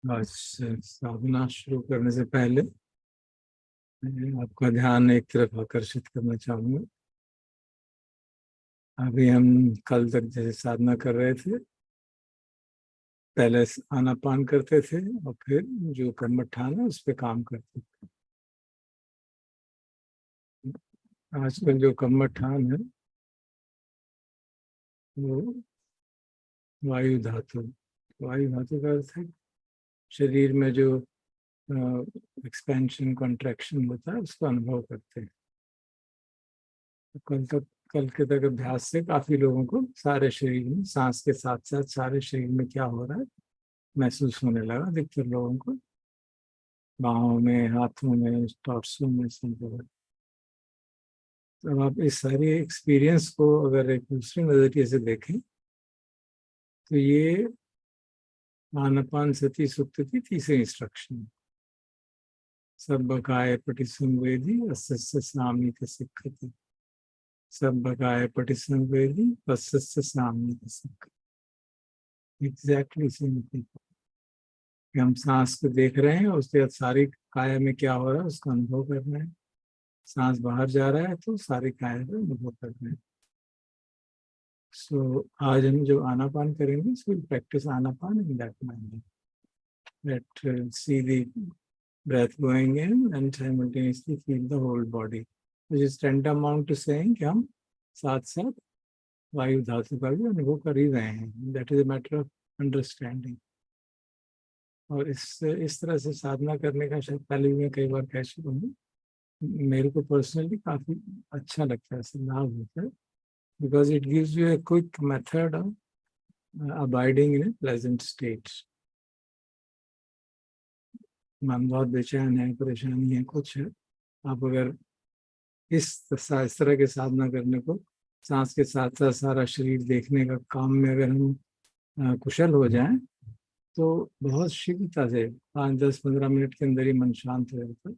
आज साधना शुरू करने से पहले मैं आपका ध्यान एक तरफ आकर्षित करना चाहूंगा। अभी हम कल तक जैसे साधना कर रहे थे, पहले आनापान करते थे और फिर जो कर्मठान है उस पर काम करते थे। आजकल जो कर्मठान है वो वायु धातु। वायु धातु का अर्थ है शरीर में जो एक्सपेंशन कॉन्ट्रैक्शन होता है उसको अनुभव करते हैं। तो कल के तक अभ्यास से काफी लोगों को सारे शरीर में, सांस के साथ साथ सारे शरीर में क्या हो रहा है महसूस होने लगा। अधिकतर लोगों को बाहों में, हाथों में, टॉर्सों में, सब जगह। तो आप इस सारे एक्सपीरियंस को अगर एक दूसरे नजरिए से देखें तो ये आनापान सति सुक्ति की तीसरी इंस्ट्रक्शन। सब काय पटिसंवेदी अस्य साम्यक सिक्खति। सब काय पटिसंवेदी अस्य साम्यक सिक्खति। एग्जैक्टली सेम थिंग कि हम सांस को देख रहे हैं, उसके बाद सारी काया में क्या हो रहा है उसका अनुभव कर रहे हैं। सांस बाहर जा रहा है तो सारी काया का अनुभव कर रहे हैं। सो आज हम जो आनापान करेंगे, so practice Anapana in that manner that see the breath going in and simultaneously feel the whole body, which is tantamount to saying कि हम साथ साथ वायु धातु का भी अनुभव कर ही रहे हैं। That is a matter of understanding. और इस तरह से साधना करने का शायद पहले भी मैं कई बार कह चुका हूँ, मेरे को पर्सनली काफी अच्छा लगता है, इससे लाभ होता है। Because it gives U a quick method of abiding in A pleasant state. मन बहुत बेचैन है, परेशानी है, कुछ है, आप अगर इस तरह के साधना करने को सांस के साथ साथ सारा शरीर देखने का काम में अगर हम कुशल हो जाएं तो बहुत शीघ्रता से 5, 10, 15 मिनट के अंदर ही मन शांत हो जाता है।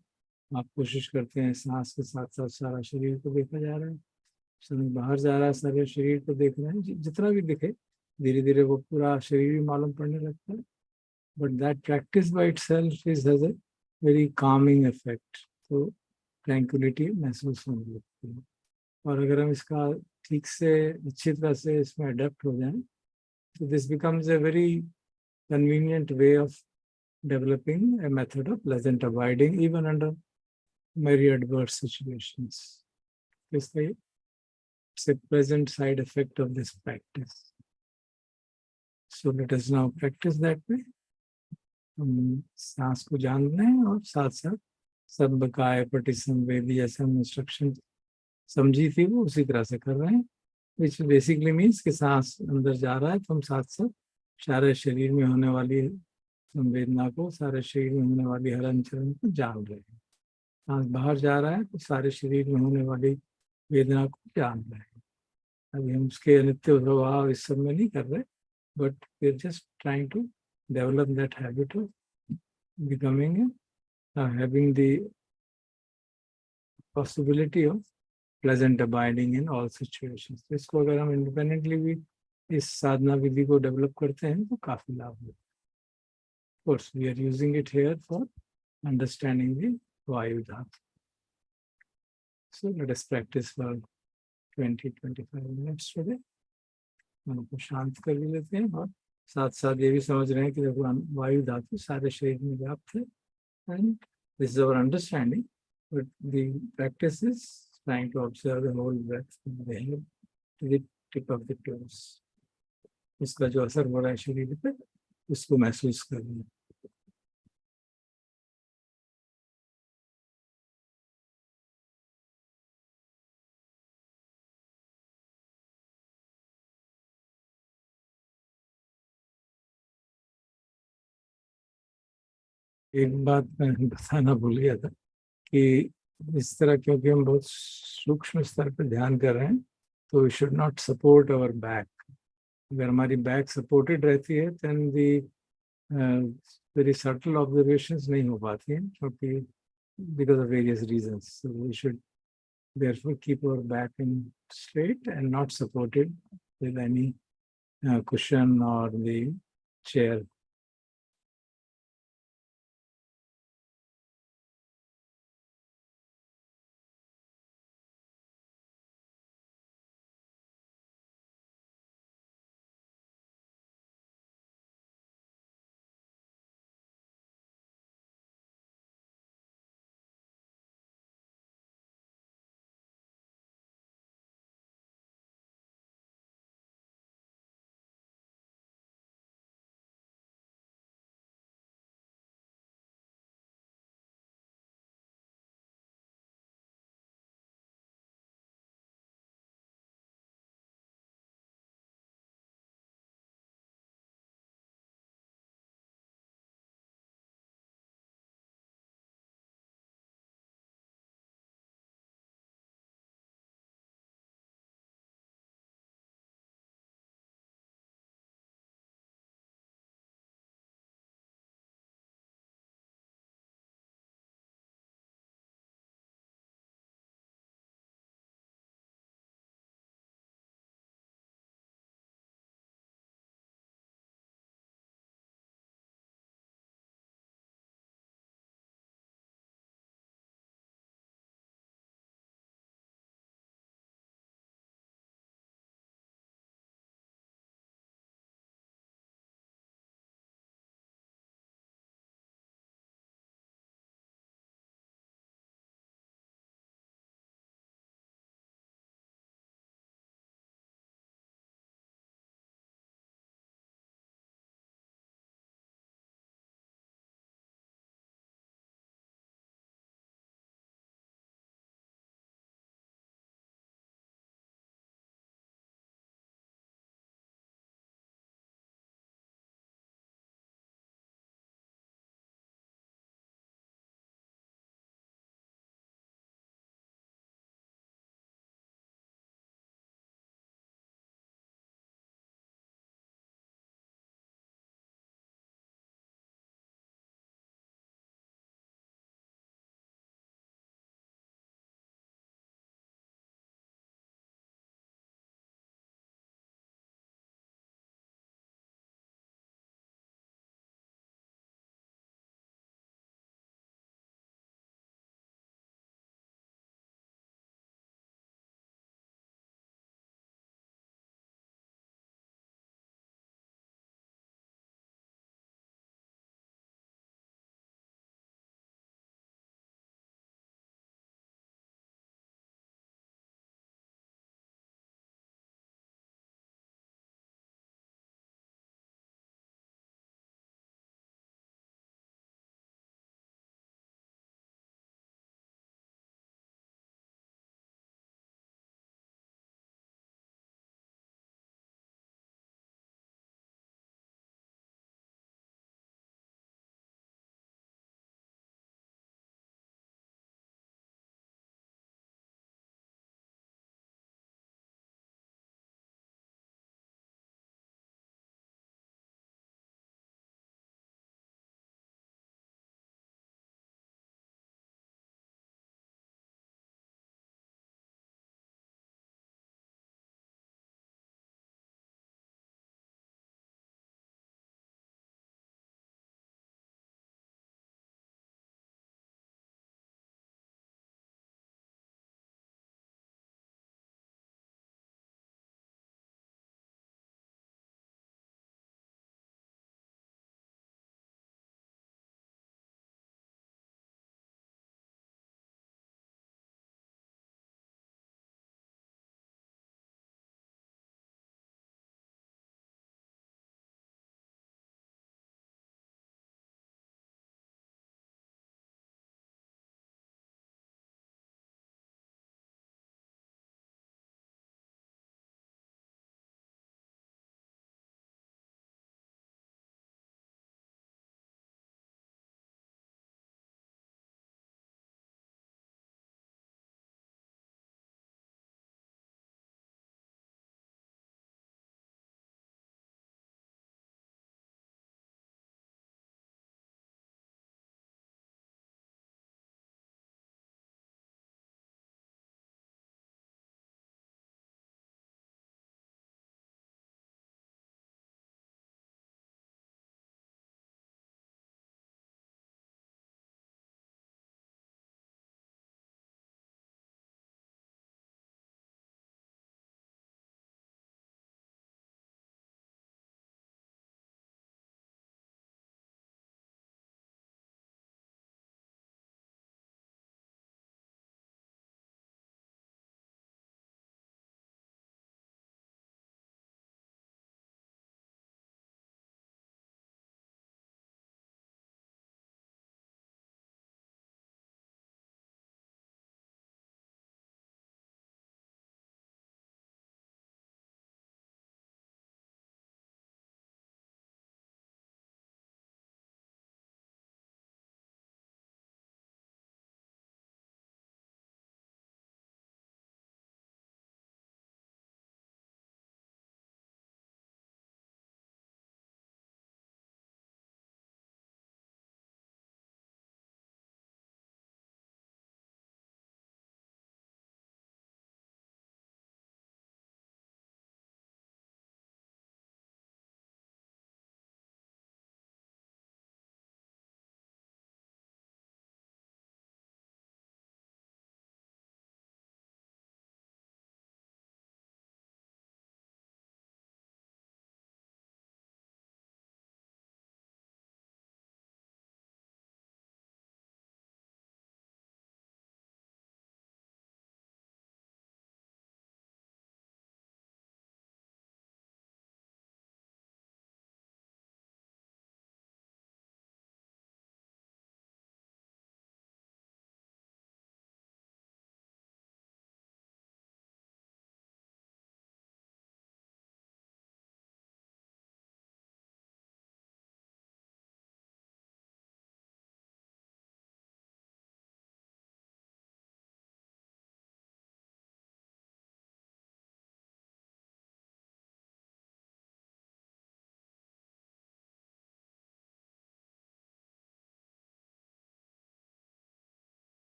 आप कोशिश करते हैं सांस के साथ साथ सारा शरीर को देखा जा रहा है, सांस बाहर जा रहा है, सारे शरीर को देख रहे हैं। जितना भी दिखे धीरे धीरे वो पूरा शरीर भी मालूम पड़ने लगता है। But that practice by itself is has a very Kameng effect. तो ट्रैंक्विलिटी महसूस होने लगती है। और अगर हम इसका ठीक से अच्छी तरह से इसमें अडेप्ट हो जाएं तो this becomes a very convenient way of developing a method of pleasant abiding even under very adverse situations. It's a pleasant side effect of this practice. So let us now practice that way. सांस को जान लें और साथ साथ सब काय पटि संवेदी जैसे हम इंस्ट्रक्शन समझी थी वो उसी तरह से कर रहे हैं। विच बेसिकली मीन्स कि सांस अंदर जा रहा है तो हम साथ साथ सारे शरीर में होने वाली संवेदना को, सारे शरीर में होने वाली हलन चलन को जान रहे हैं। सांस बाहर जा रहा है तो सारे शरीर में होने वाली वेदना को जान रहे हैं। अभी हम उसके अनित्य स्वभाव इस सब में नहीं कर रहे, but we are just trying to develop that habit of becoming having the possibility of pleasant abiding in all situations। तो इसको अगर हम इंडिपेंडेंटली भी इस साधना विधि को डेवलप करते हैं तो काफी लाभ होता है। Of course, we are using it here for understanding the Vayu Dhatu. So let us practice for 20-25 minutes today। मन को शांत कर भी लेते हैं और साथ साथ ये भी समझ रहे हैं कि देखो वायु धातु सारे शरीर में व्याप्त है। And this is our understanding, but the practice is trying to observe the whole breath from the head to the tip of the toes। उसका जो असर हो रहा है शरीर पे उसको महसूस करना। एक बात मैं बताना भूल गया था कि इस तरह क्योंकि हम बहुत सूक्ष्म स्तर पर ध्यान कर रहे हैं तो we should not support our back. अगर हमारी बैक सपोर्टेड रहती है then the very subtle observations नहीं हो पाती हैं, क्योंकि because of various reasons we should therefore keep our back in straight and not supported with any cushion or the chair।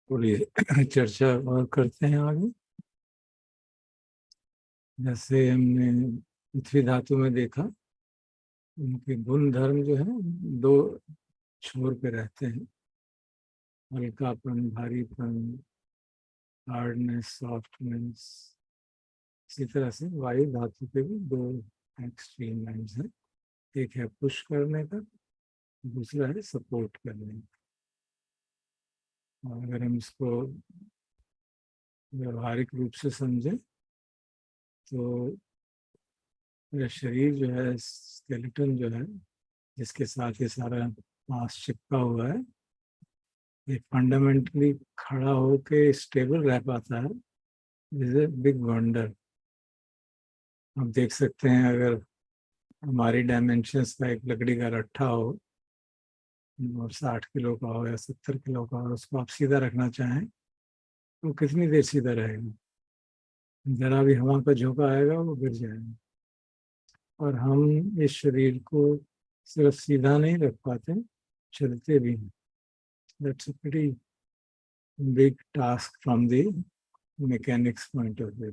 थोड़ी चर्चा और करते हैं आगे। जैसे हमने पृथ्वी धातु में देखा, उनके गुण धर्म जो है दो छोर पे रहते हैं, हल्कापन, भारीपन, हार्डनेस, सॉफ्टनेस। इसी तरह से वायु धातु के भी दो एक्सट्रीम एंड्स हैं, एक है पुश करने का, दूसरा है सपोर्ट करने का। और अगर हम इसको व्यवहारिक रूप से समझें तो मेरा शरीर जो है, स्केलेटन जो है, जिसके साथ ये सारा मांस चिपका हुआ है, ये फंडामेंटली खड़ा होके स्टेबल रह पाता है। Is a big wonder. आप देख सकते हैं, अगर हमारी डायमेंशंस का एक लकड़ी का रट्ठा हो और 60 किलो का हो या 70 किलो का हो, उसको आप सीधा रखना चाहें तो कितनी देर सीधा रहेगा? जरा भी हवा का झोंका आएगा वो गिर जाएगा। और हम इस शरीर को सिर्फ सीधा नहीं रख पाते, चलते भी हैं। That's a pretty big task from the mechanics point of view.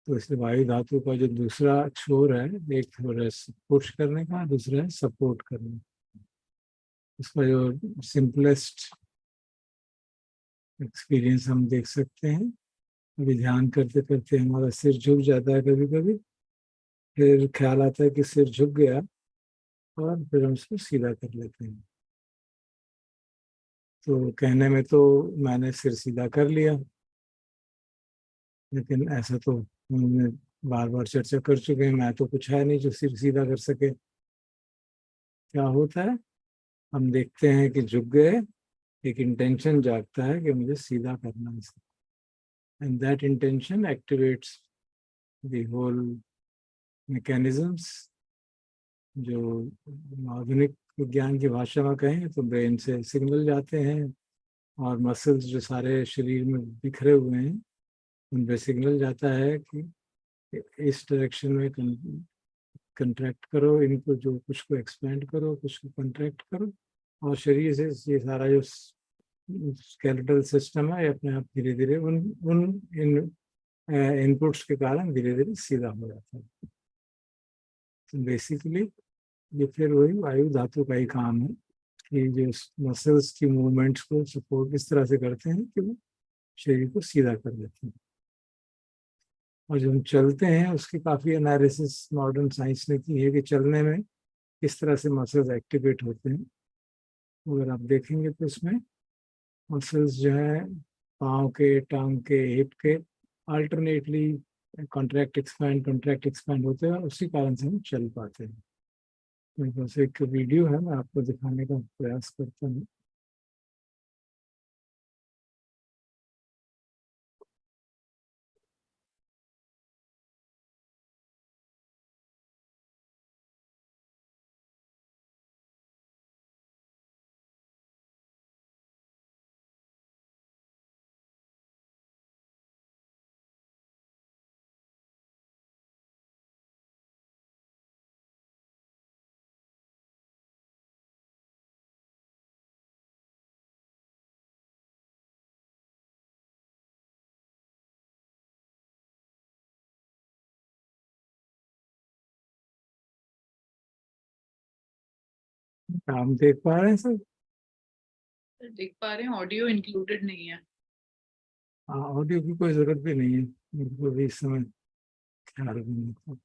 तो इसलिए वायु धातु का जो दूसरा छोर है, एक छोर है पुश करने का, दूसरा है सपोर्ट करने का। इसका जो सिंपलेस्ट एक्सपीरियंस हम देख सकते हैं, अभी ध्यान करते करते हमारा सिर झुक जाता है कभी कभी, फिर ख्याल आता है कि सिर झुक गया, और फिर हम उसको सीधा कर लेते हैं। तो कहने में तो मैंने सिर सीधा कर लिया, लेकिन ऐसा तो हमने बार बार चर्चा कर चुके हैं, मैं तो कुछ है नहीं जो सिर सीधा कर सके। क्या होता है, हम देखते हैं कि झुक गए, एक इंटेंशन जागता है कि मुझे सीधा करना है, and that intention activates the whole mechanisms. जो आधुनिक विज्ञान की भाषा में कहें तो ब्रेन से सिग्नल जाते हैं, और मसल्स जो सारे शरीर में बिखरे हुए हैं उन पे सिग्नल जाता है कि इस डायरेक्शन में कंट्रैक्ट करो, इनको जो कुछ को एक्सपेंड करो, कुछ को कंट्रैक्ट करो। और शरीर से ये सारा जो स्केलेटल सिस्टम है, ये अपने आप धीरे धीरे उन उन इन इनपुट्स के कारण धीरे धीरे सीधा हो जाता है। तो बेसिकली ये फिर वही वायु धातु का ही काम है कि जो मसल्स की मूवमेंट्स को सपोर्ट इस तरह से करते हैं कि वो शरीर को सीधा कर देते हैं। और जब हम चलते हैं, उसकी काफ़ी एनालिसिस मॉडर्न साइंस ने की है कि चलने में किस तरह से मसल्स एक्टिवेट होते हैं। अगर आप देखेंगे तो इसमें मसल्स जो है पाँव के, टांग के, हिप के अल्टरनेटली कॉन्ट्रैक्ट एक्सपैंड होते हैं, और उसी कारण से हम चल पाते हैं। मेरे पास एक वीडियो है, मैं आपको दिखाने का प्रयास करता हूँ। आप देख पा रहे हैं सर? देख पा रहे हैं, ऑडियो इंक्लूडेड नहीं है। हाँ, ऑडियो की कोई जरूरत भी नहीं है, मेरे को भी इस समय ख्याल भी नहीं था।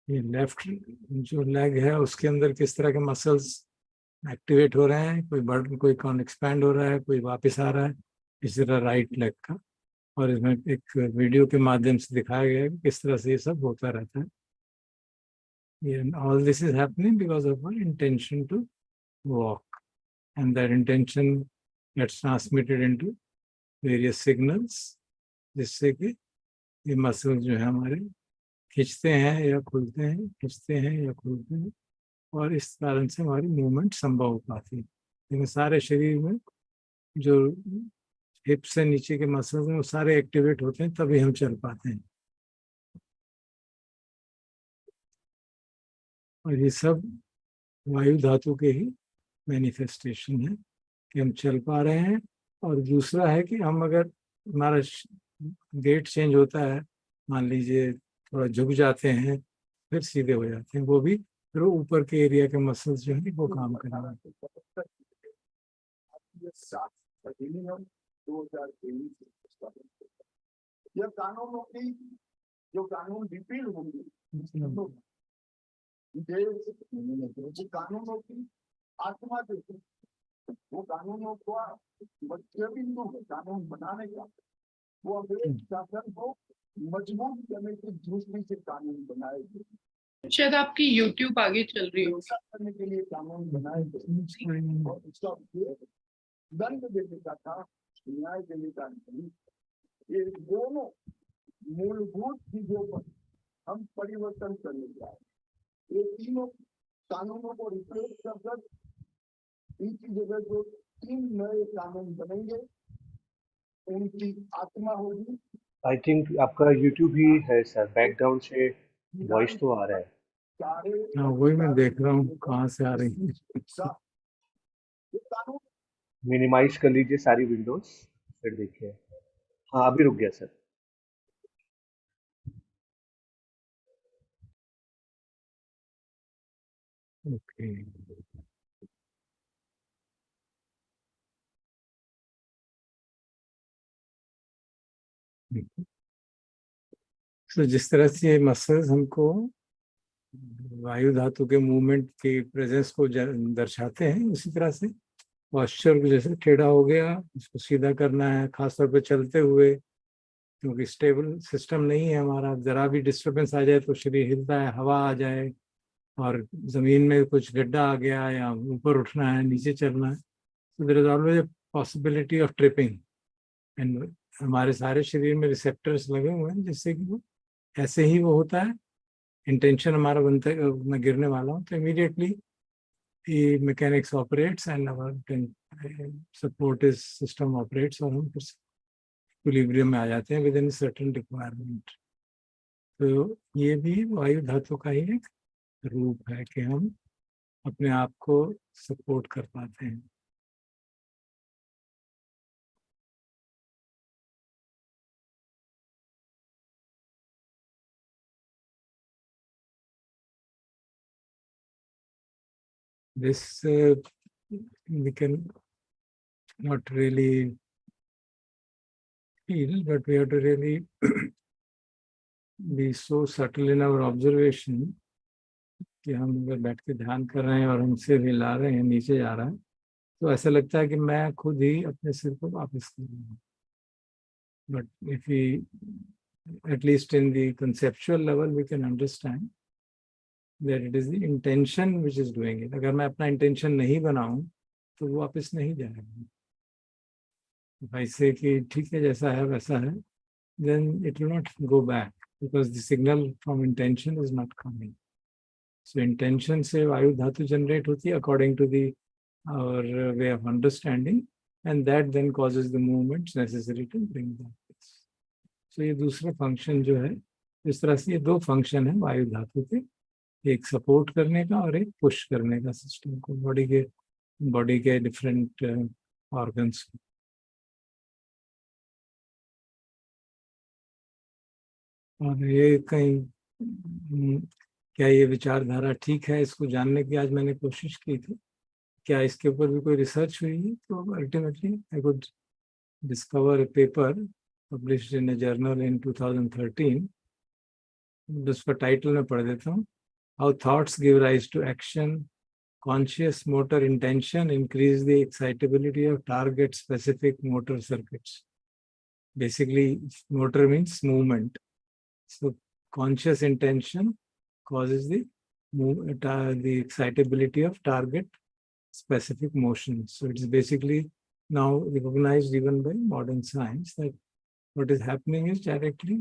ये लेफ्ट जो लेग है उसके अंदर किस तरह के मसल्स एक्टिवेट हो रहे हैं, कोई बढ़, कोई कौन एक्सपैंड हो रहा है, कोई वापस आ रहा है। इसी तरह राइट लेग का, और इसमें एक वीडियो के माध्यम से दिखाया गया है कि किस तरह से ये सब होता रहता है। ये all this is happening because of our intention to walk, and that intention gets transmitted into various signals, जिससे कि ये मसल जो है हमारे खींचते हैं या खुलते हैं, खींचते हैं या खुलते हैं, और इस कारण से हमारी मूवमेंट संभव हो पाती है। लेकिन सारे शरीर में जो हिप से नीचे के मसल्स हैं वो सारे एक्टिवेट होते हैं, तभी हम चल पाते हैं। और ये सब वायु धातु के ही मैनिफेस्टेशन है कि हम चल पा रहे हैं। और दूसरा है कि हम अगर हमारा गेट चेंज होता है, मान लीजिए थोड़ा झुक जाते हैं फिर सीधे हो जाते हैं, वो भी फिर ऊपर के एरिया के मसल्स जो है वो काम करेंगे। 2023 यह कानूनों की जो कानून रिपील होंगे, जो कानूनों की आत्मा जो है वो कानूनों को मध्य बिंदु कानून बनाने का, वो अंग्रेज शासन को मजबूत करने की दृष्टि से कानून बनाए गए। शायद आपकी YouTube आगे चल रही हो करने के लिए कानून बनाए गए और उसका उद्देश्य दंड देने का था, न्याय देने का नहीं। ये दोनों मूलभूत चीजों पर हम परिवर्तन करने जा रहे हैं। ये तीनों कानूनों को रिप्लेस कर इनकी जगह जो 3 नए कानून बनेंगे उनकी आत्मा होगी। आई थिंक आपका YouTube ही है सर, बैकग्राउंड से वॉइस तो आ रहा है। हाँ, वही मैं देख रहा हूँ कहाँ से आ रही है। मिनिमाइज कर लीजिए सारी विंडोज, फिर देखिए। हाँ, अभी रुक गया सर। ओके, तो जिस तरह से ये मसल्स हमको वायु धातु के मूवमेंट के प्रेजेंस को दर्शाते हैं, उसी तरह से पॉस्चर को जैसे टेढ़ा हो गया इसको सीधा करना है, खासतौर पे चलते हुए, क्योंकि स्टेबल सिस्टम नहीं है हमारा। जरा भी डिस्टर्बेंस आ जाए तो शरीर हिलता है, हवा आ जाए और जमीन में कुछ गड्ढा आ गया या ऊपर उठना है, नीचे चलना है, तो there is always a possibility of tripping. And हमारे सारे शरीर में रिसेप्टर्स लगे हुए हैं जिससे कि वो ऐसे ही वो होता है, इंटेंशन हमारा बनता है मैं गिरने वाला हूँ तो immediately mechanics operates and our support system operates और हम फिर इक्विलिब्रियम में आ जाते हैं विद इन सर्टेन रिक्वायरमेंट। तो ये भी वायु धातु का ही एक रूप है कि हम अपने आप को सपोर्ट कर पाते हैं। This we can not really feel, but we have to really be so subtle in our observation कि हम अगर बैठ के ध्यान कर रहे हैं और हमसे हिला रहे हैं, नीचे जा रहा है, तो ऐसा लगता है कि मैं खुद ही अपने सिर को वापस कर रहा हूँ। But if we, at least in the conceptual level, we can understand that it is the intention which is doing it. अगर मैं अपना इंटेंशन नहीं बनाऊं तो वो वापस नहीं जाएगा। ऐसे कि ठीक है जैसा है वैसा है, then it will not go back because the signal from intention is not coming. So intention से वायु धातु generate होती है according to the our way of understanding, and that then causes the movements necessary to bring that peace. So ये दूसरा function जो है, इस तरह से ये दो फंक्शन है वायु धातु के, एक सपोर्ट करने का और एक पुश करने का सिस्टम को, बॉडी के डिफरेंट ऑर्गन्स को। और ये कहीं क्या ये विचारधारा ठीक है, इसको जानने की आज मैंने कोशिश की थी, क्या इसके ऊपर भी कोई रिसर्च हुई है। तो ultimately I could discover a paper published in a journal in 2013। उसका टाइटल मैं पढ़ देता हूँ, how thoughts give rise to action, conscious motor intention increase the excitability of target specific motor circuits. Basically, motor means movement. So conscious intention causes the excitability of target specific motion. So it's basically now recognized even by modern science that what is happening is directly,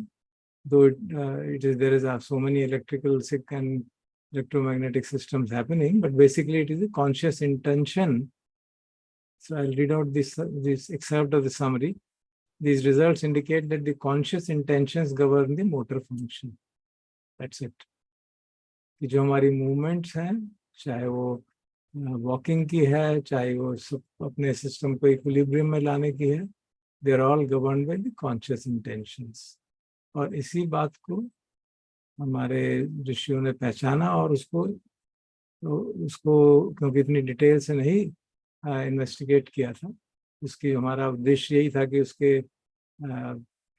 though there is so many electrical and electromagnetic systems happening, but basically it is a conscious intention So I'll read out this excerpt of the summary. These results indicate that the conscious intentions govern the motor function. That's it. कि जो हमारी movements हैं, चाहे वो walking की है, चाहे वो अपने सिस्टम को इक्विलिब्रियम में लाने की है, they are all governed by the conscious intentions. और इसी बात को हमारे ऋषियों ने पहचाना और उसको क्योंकि इतनी डिटेल से नहीं इन्वेस्टिगेट किया था, उसकी हमारा उद्देश्य यही था कि उसके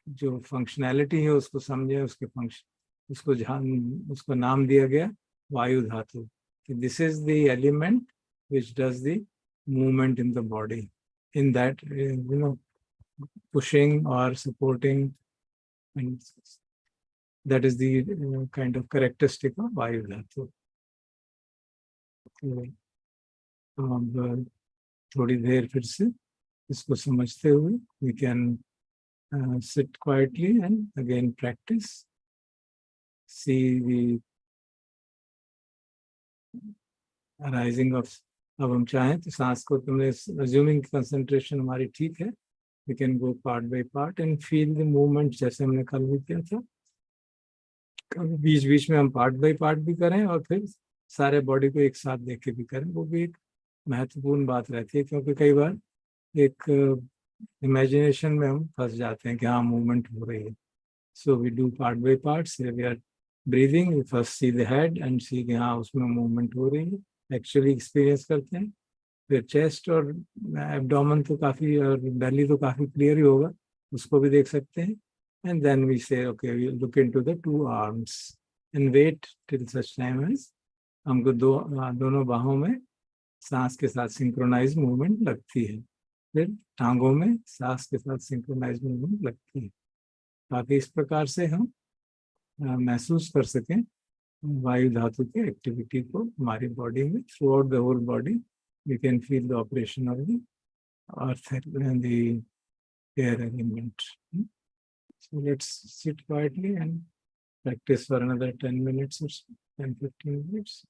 जो फंक्शनैलिटी है उसको समझे, उसके फंक्शन उसको नाम दिया गया वायु धातु. This is the element which does the movement in the body, in that pushing or supporting, and that is the kind of characteristic of vayu dhatu. अब थोड़ी देर फिर से इसको समझते हुए we can sit quietly and again practice. See the arising of. अब हम चाहें तो सांस को तुमने assuming concentration हमारी ठीक है, we can go part by part and feel the movement जैसे हमने कल भी किया था. कभी बीच बीच में हम पार्ट बाय पार्ट भी करें और फिर सारे बॉडी को एक साथ देख के भी करें, वो भी एक महत्वपूर्ण बात रहती है, क्योंकि कई बार एक इमेजिनेशन में हम फंस जाते हैं कि हाँ मूवमेंट हो रही है. So we do part by part. Say we are breathing, we first see the head and see कि हाँ उसमें मूवमेंट हो रही है, एक्चुअली एक्सपीरियंस करते हैं. फिर चेस्ट और एब्डोमेन तो काफ़ी, और बेली तो काफ़ी क्लियर ही होगा, उसको भी देख सकते हैं. And then we say, okay, we look into the two arms and wait till such time as हमको दोनों बाहों में सांस के साथ सिंक्रोनाइज मूवमेंट लगती है, फिर टांगों में सांस के साथ सिंक्रोनाइज मूवमेंट लगती है, ताकि इस प्रकार से हम महसूस कर सकें वायु धातु की एक्टिविटी को हमारी बॉडी में. Throughout the whole body we can feel the operation of the earth and the air element. So let's sit quietly and practice for another 10 minutes or so, 10-15 minutes.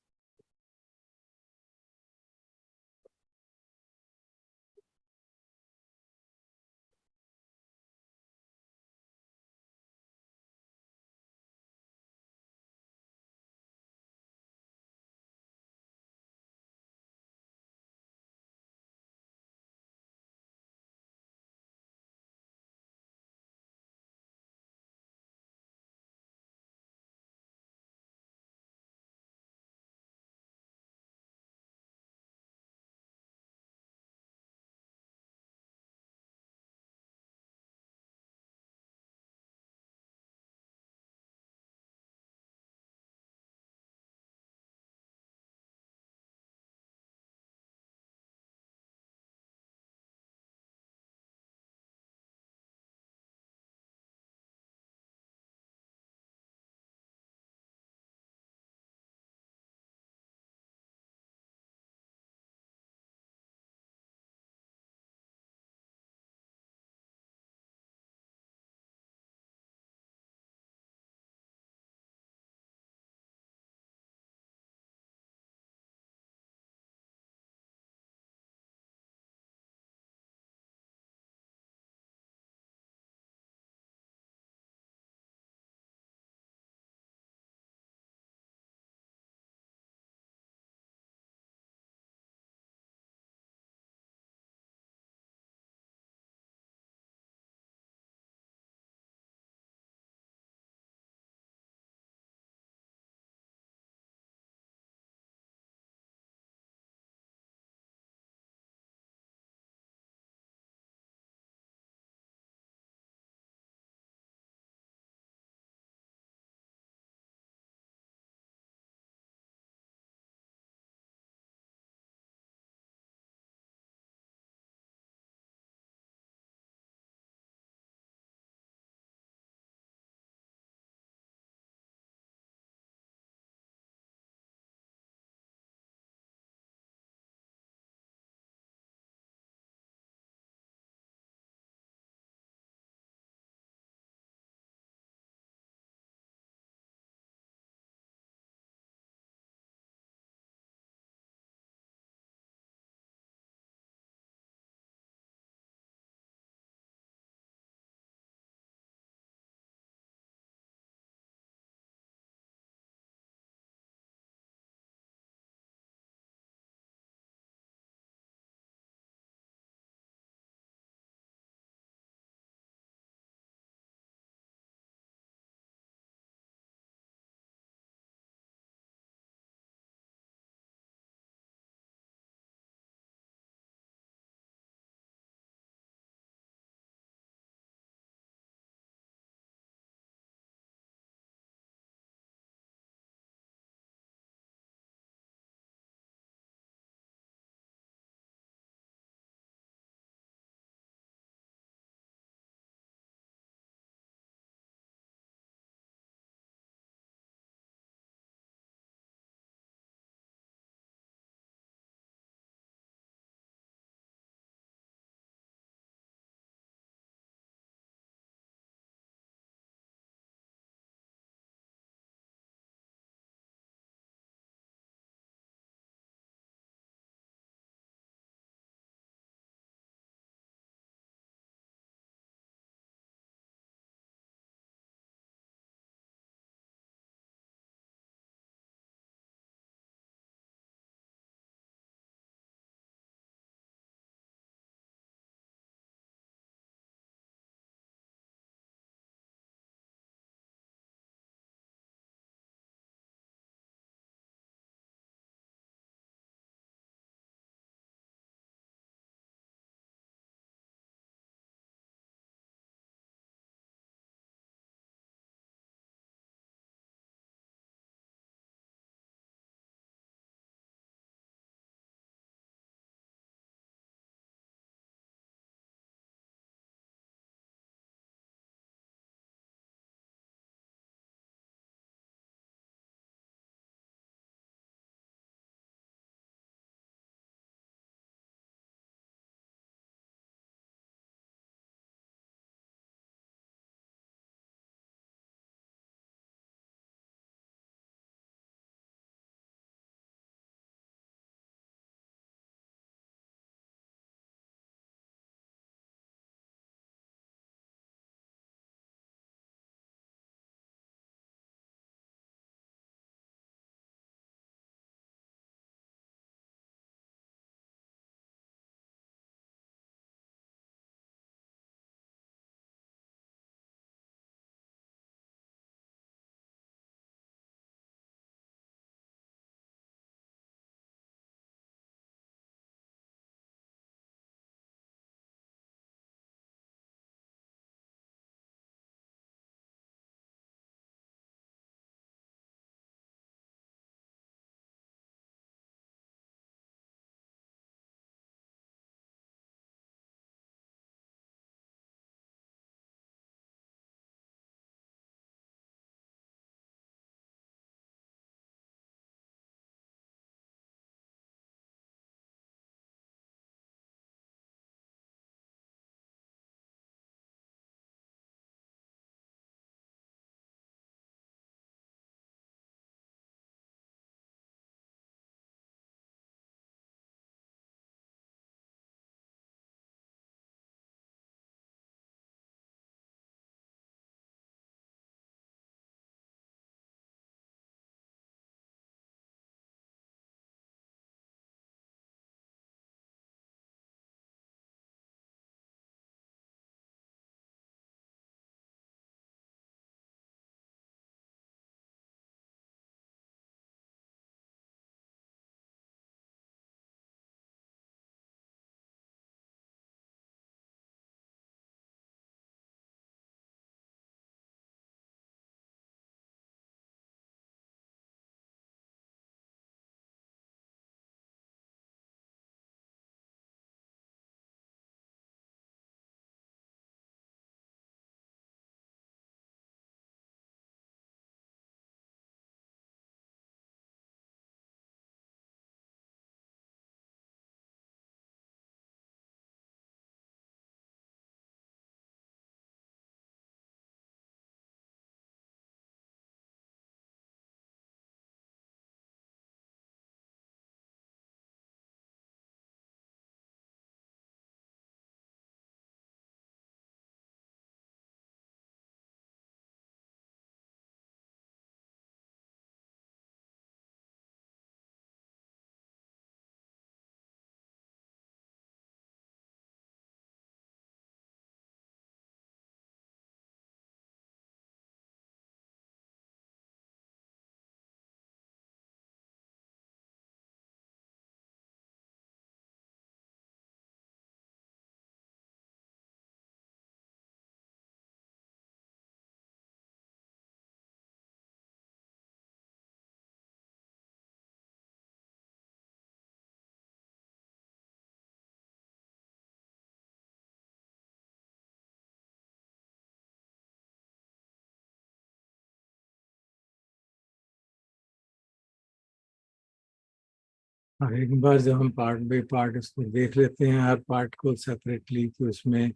और एक बार जब हम part by part उसको देख लेते हैं, हर part को separately कि उसमें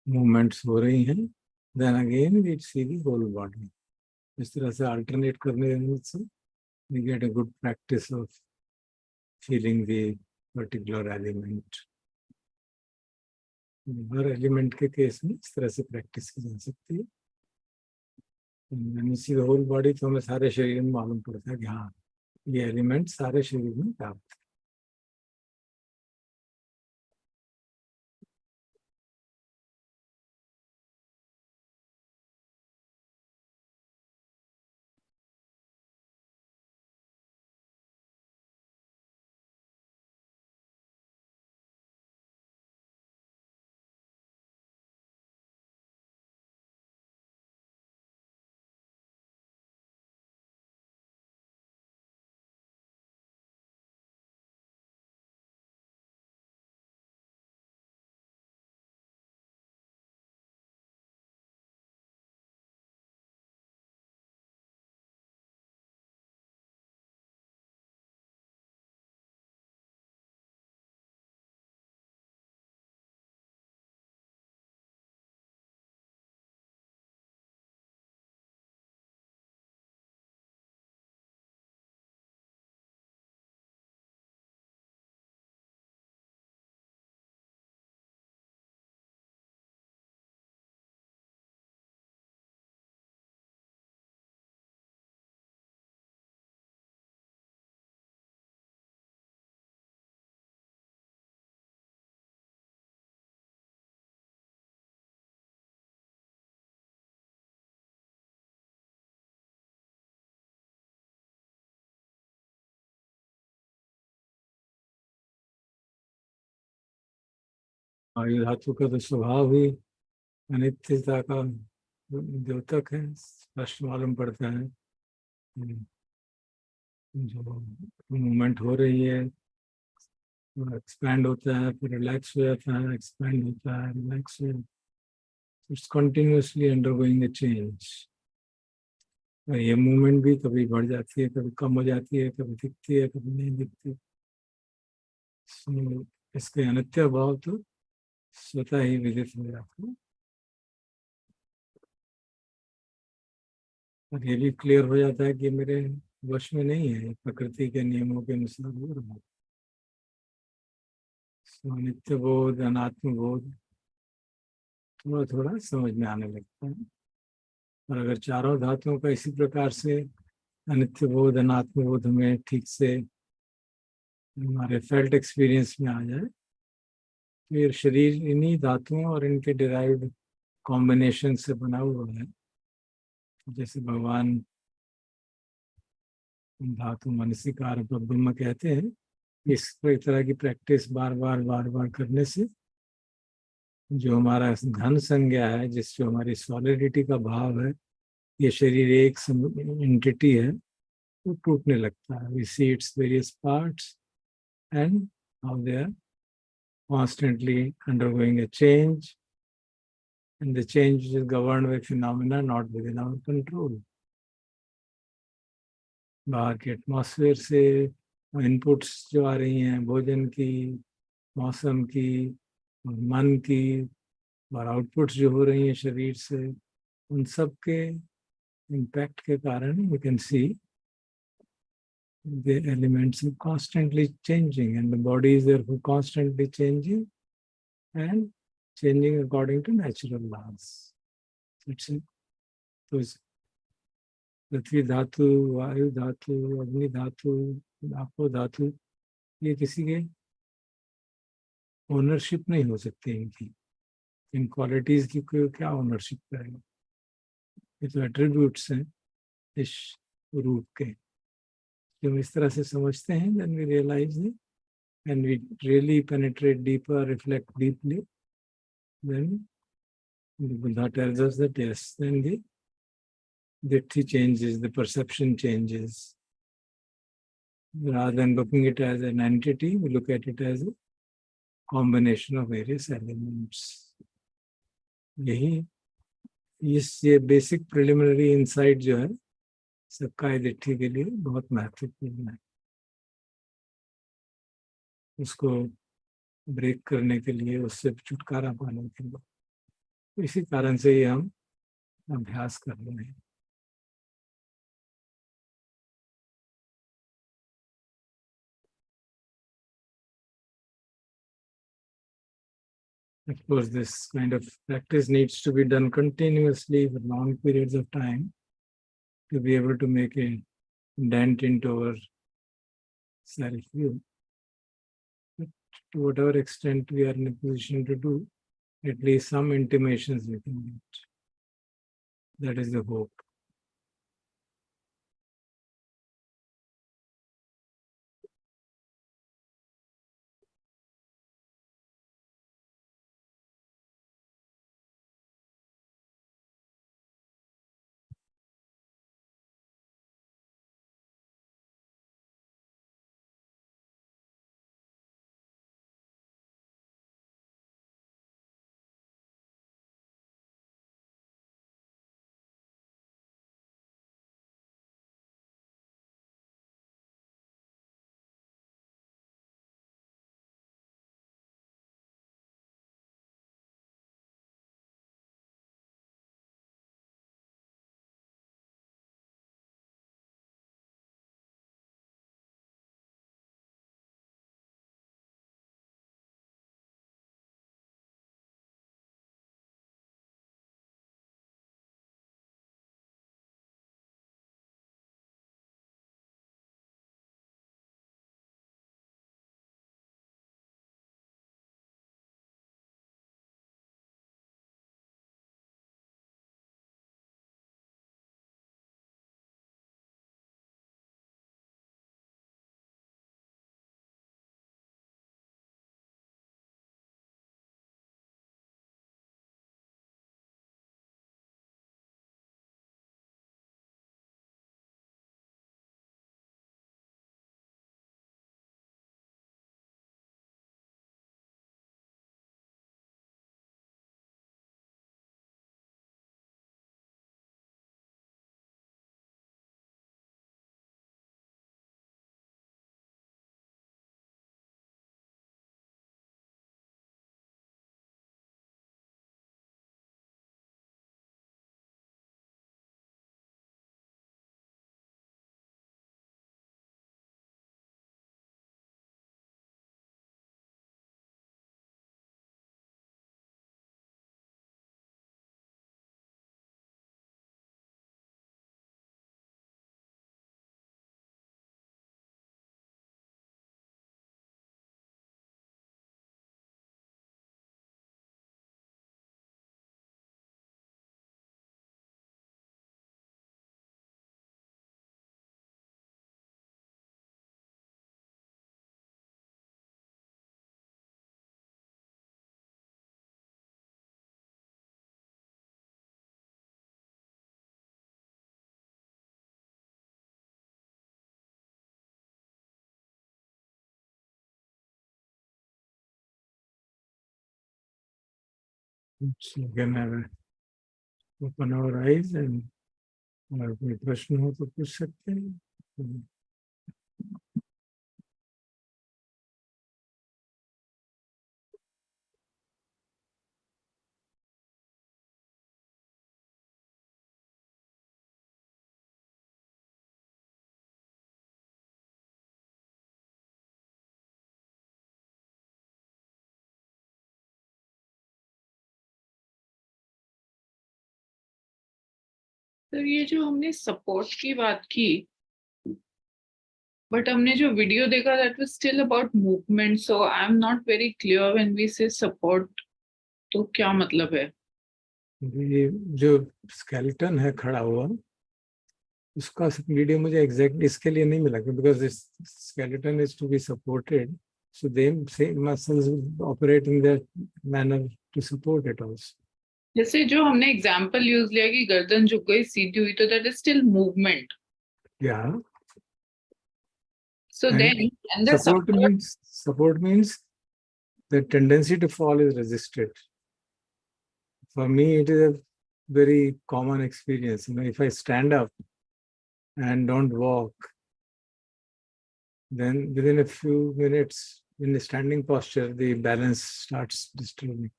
मूवमेंट्स हो रही हैं, then again we see the whole body. इस तरह से अल्टरनेट करने से we get a good practice of feeling the particular element. हर एलिमेंट के केस में इस तरह से प्रैक्टिस की जा सकती है। इसी होल बॉडी तो हमें सारे शरीर में मालूम पड़ता है कि हाँ ये एलिमेंट सारे शरीर में व्याप्त है। वायु धातु का तो स्वभाव ही अनित्यता का द्योतक है, स्पष्ट मालूम पड़ता है। जो मूवमेंट हो रही है एक्सपैंड होता है, फिर रिलैक्स हो जाता है, एक्सपैंड होता है, रिलैक्स हो जाता है। It's continuously undergoing A change. ये मूवमेंट भी कभी बढ़ जाती है, कभी कम हो जाती है, कभी दिखती है, कभी नहीं दिखती। So, इसके अनित्य भाव तो स्वतः ही विदित हो जाता है। और ये भी क्लियर हो जाता है कि मेरे वश में नहीं है, प्रकृति के नियमों के अनुसार हो रहा है। नित्य बोध, अनात्म बोध थोड़ा थोड़ा समझ में आने लगता है। और अगर चारों धातुओं का इसी प्रकार से अनित्य बोध, अनात्म बोध हमें ठीक से हमारे फेल्ट एक्सपीरियंस में आ जाए, फिर शरीर इन्हीं धातुओं और इनके डिराइव्ड कॉम्बिनेशन से बना हुआ है। जैसे भगवान धातु मनसिकार ब्रह्म कहते हैं, इस तरह की प्रैक्टिस बार बार करने से जो हमारा घन संज्ञा है, जिससे हमारी सॉलिडिटी का भाव है, ये शरीर एक एंटिटी है, वो टूटने लगता है। We see its various parts and how they are constantly undergoing a change, and the change is governed by phenomena not within our control. बाहर के एटमॉस्फेयर से इनपुट्स जो आ रही हैं, भोजन की, मौसम की, मन की, और आउटपुट्स जो हो रही हैं शरीर से, उन सब के इम्पैक्ट के कारण we can see the elements are constantly changing, and the body is therefore constantly changing and changing according to natural laws. That's it. तो पृथ्वी धातु, वायु धातु, अग्नि धातु, आपो धातु, ये किसी के ओनरशिप नहीं हो सकती इनकी। इन क्वालिटीज की कोई क्या ओनरशिप करेगा? ये तो एट्रीब्यूट्स हैं इस रूप के। जब इस तरह से समझते हैं, then we realize it, and we really penetrate deeper, reflect deeply, then the Buddha tells us that yes, then the ditti changes, the perception changes. Rather than looking at it as an entity, we look at it as a combination of various elements. यही ये basic preliminary insight जो है सबका दिट्ठी के लिए बहुत महत्वपूर्ण है। उसको ब्रेक करने के लिए, उससे छुटकारा पाने के लिए। इसी कारण से ये हम अभ्यास कर रहे हैं। Of course, this kind of practice needs to be done continuously for long periods of time to be able to make a dent into our self-view. But to whatever extent we are in a position to do, at least some intimations we can get. That is the hope. So again, I will open our eyes and अगर कोई प्रश्न हो तो पूछ सकते हैं। तो ये जो हमने सपोर्ट की बात की, बट हमने जो वीडियो देखा that was still about movement, so I am not very clear when we say support, तो क्या मतलब है? ये जो स्केलेटन है खड़ा हुआ, उसका वीडियो मुझे एग्जैक्ट इसके लिए नहीं मिला, because this skeleton is to be supported, so the same muscles operate in that manner to support it also. जैसे जो हमने एग्जांपल यूज लिया कि गर्दन झुक गई, सीधी हुई, तो दैट इज स्टिल मूवमेंट। या so then and the support means the tendency to fall is resisted. For me, it is a very common experience. You know, if I stand up and don't walk, then within a few minutes in the standing posture, the balance starts disturbing.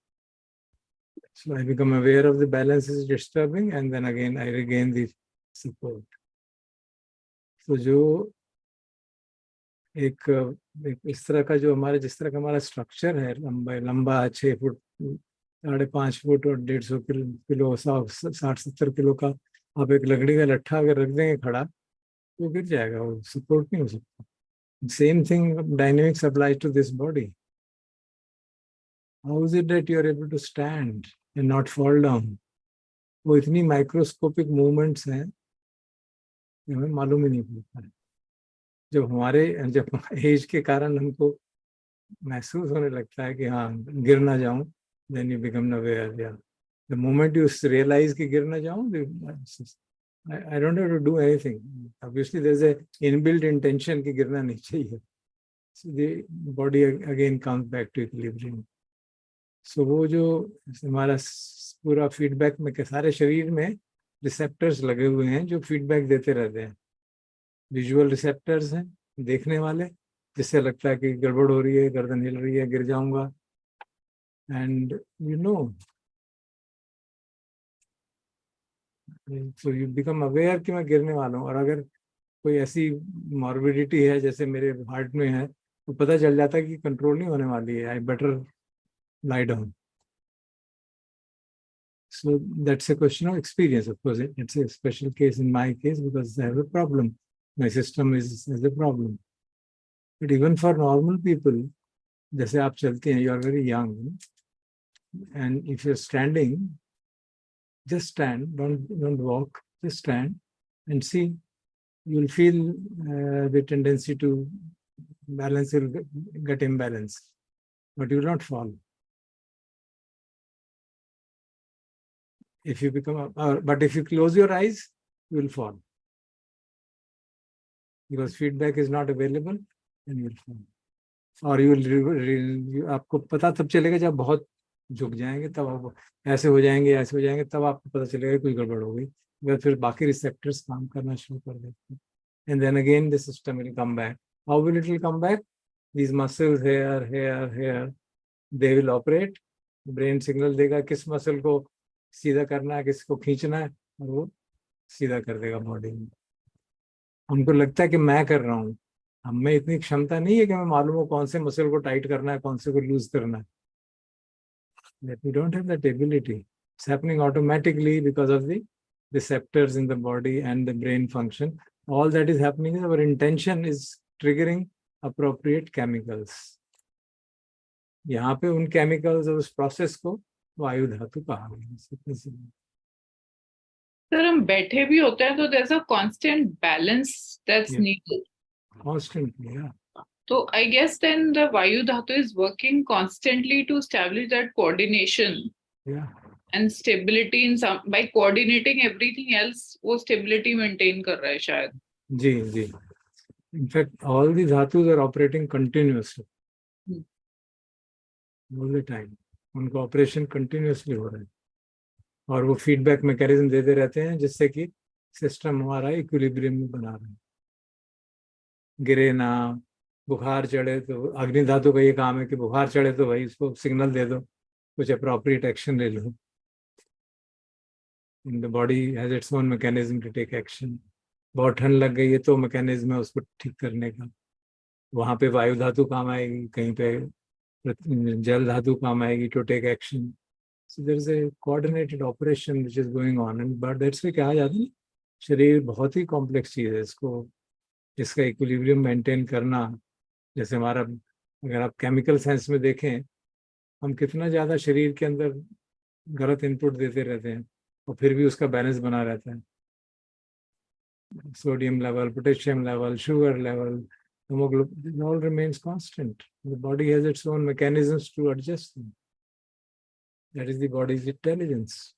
So I become aware of the balance is disturbing, and then again I regain the support. So जो एक इस तरह का जो हमारे जिस तरह का हमारा स्ट्रक्चर है, लंबा 6 फुट 5.5 फुट और 150 किलो 60-70 किलो का आप एक लकड़ी का लट्ठा अगर रख देंगे खड़ा तो गिर जाएगा, वो सपोर्ट नहीं हो सकता. Same thing dynamics apply to this body. How is it that you are able to stand and not fall down? वो इतनी माइक्रोस्कोपिक मूवमेंट्स हैं कि हमें मालूम ही नहीं पड़ता है. जब एज के कारण हमको महसूस होने लगता है कि हाँ गिर ना जाऊं, then you become aware. Yeah, the moment you realize कि गिर ना जाऊं, I don't have to do anything. Obviously there's a inbuilt intention कि गिरना नहीं चाहिए. So the body again comes back to equilibrium. So वो जो हमारा पूरा फीडबैक में के सारे शरीर में रिसेप्टर्स लगे हुए हैं जो फीडबैक देते रहते हैं. विजुअल रिसेप्टर्स हैं देखने वाले, जिससे लगता है कि गड़बड़ हो रही है, गर्दन हिल रही है, गिर जाऊंगा. And you know, so you become aware कि मैं गिरने वाला हूँ. और अगर कोई ऐसी मॉर्बिडिटी है जैसे मेरे हार्ट में है तो पता चल जाता है कि कंट्रोल नहीं होने वाली है, I better lie down. So that's a question of experience. Of course, it's a special case in my case because I have a problem. My system has a problem. But even for normal people, जैसे आप चलते हैं, you are very young, and if you're standing, just stand, don't walk, just stand and see. You'll feel the tendency to balance will get imbalanced, but you will not fall. If you become, but if you close your eyes, you will fall because feedback is not available, and you will fall. और you will आपको पता तब चलेगा जब बहुत झुक जाएंगे, तब आप ऐसे हो जाएंगे, तब आपको पता चलेगा कुछ गड़बड़ हो गई. फिर बाकी रिसेप्टर्स काम करना शुरू कर देते हैं. And then again the system will come back. How will it come back? These muscles here, they will operate. Brain signal देगा किस मसल को सीधा करना है, किसको खींचना है, और वो सीधा कर देगा बॉडी में. हमको लगता है कि मैं कर रहा हूँ, हमें इतनी क्षमता नहीं है कि हमें मालूम हो कौन से मसल को टाइट करना है, कौन से को लूज करना है. We don't have that ability. It's happening automatically because of the receptors in the body and the brain function. All that is happening is our intention is triggering appropriate chemicals. यहाँ पे उन chemicals और उस process को वायु धातु कहा गया. सर हम बैठे भी होते हैं तो there's a constant balance that's needed. Constantly, yeah. So I guess then the Vayu Dhatu is working constantly to establish that coordination. Yeah. And stability in some, by coordinating everything else, वो stability maintain कर रहा है शायद. जी. In fact, all the dhatus are operating continuously. All the time. उनका operation continuously हो रहा है और वो फीडबैक मैकेनिज्म देते रहते हैं जिससे कि सिस्टम हमारा इक्विलिब्रियम में बना रहे हैं. गिरे ना, बुखार चढ़े तो अग्नि धातु का ये काम है कि बुखार चढ़े तो भाई इसको सिग्नल दे दो, कुछ अप्रोप्रिएट एक्शन ले लो. In the body has its own mechanism to take action. बहुत ठंड लग गई है तो मैकेनिज्म है उसको ठीक करने का. वहाँ पे वायु धातु काम आएगी, कहीं पे जल धातु काम आएगी to take action. So there is a coordinated operation which is going on. And but that's why कहा जाता है शरीर बहुत ही कॉम्प्लेक्स चीज़ है. इसका इक्विलिब्रियम मेंटेन करना, जैसे हमारा अगर आप केमिकल साइंस में देखें, हम कितना ज़्यादा शरीर के अंदर गलत इनपुट देते रहते हैं और फिर भी उसका बैलेंस बना रहता है. Sodium level, potassium level, sugar level, hemoglobin, all remains constant. The body has its own mechanisms to adjust them. That is the body's intelligence.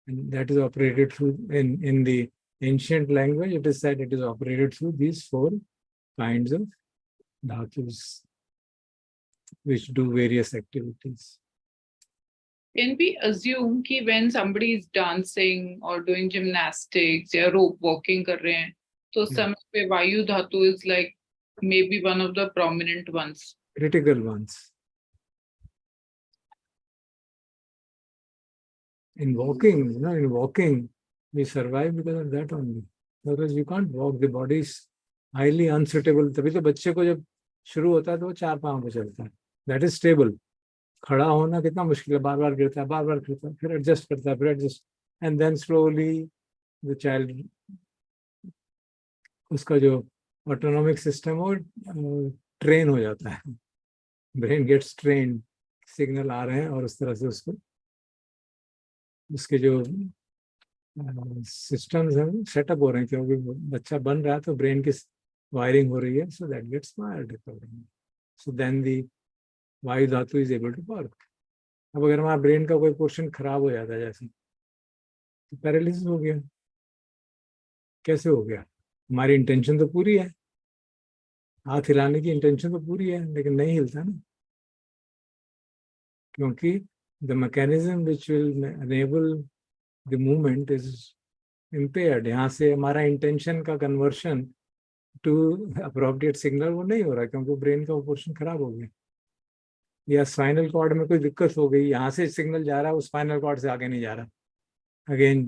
And that is operated through, in the ancient language, it is said it is operated through these 4 kinds of dhatus, which do various activities. Can we assume कि when somebody is dancing or doing gymnastics या rope walking कर रहे हैं, तो समय पे वायु धातु is like maybe one of the prominent ones. critical ones. In walking, we survive because of that only. Otherwise, you can't walk. The body is highly unsuitable. तभी तो बच्चे को जब शुरू होता है तो वो 4 पाँव पे चलता है. That is stable. खड़ा होना कितना मुश्किल है, बार बार गिरता है, फिर एडजस्ट करता है, फिर adjust, and then slowly the child, उसका जो ऑटोनॉमिक सिस्टम वो ट्रेन हो जाता है. ब्रेन गेट्स ट्रेन, सिग्नल आ रहे हैं और उस तरह से उसको उसके जो सिस्टम्स हैं सेटअप हो रहे हैं, क्योंकि बच्चा बन रहा है तो ब्रेन की वायरिंग हो रही है, so that gets wired accordingly. So then the vayu dhatu is able to work. अब अगर हमारा ब्रेन का कोई पोर्शन खराब हो जाता है, जैसे तो पैरालिसिस हो गया. कैसे हो गया? हमारी इंटेंशन तो पूरी है, हाथ हिलाने की इंटेंशन तो पूरी है, लेकिन नहीं हिलता ना, क्योंकि the mechanism which will enable the movement is impaired. यहाँ से हमारा इंटेंशन का कन्वर्शन टू अप्रोप्रिएट सिग्नल वो नहीं हो रहा, क्योंकि ब्रेन का वो पोर्शन खराब हो गया. या स्पाइनल कॉर्ड में कोई दिक्कत हो गई, यहाँ से सिग्नल जा रहा है, उस स्पाइनल कॉर्ड से आगे नहीं जा रहा, अगेन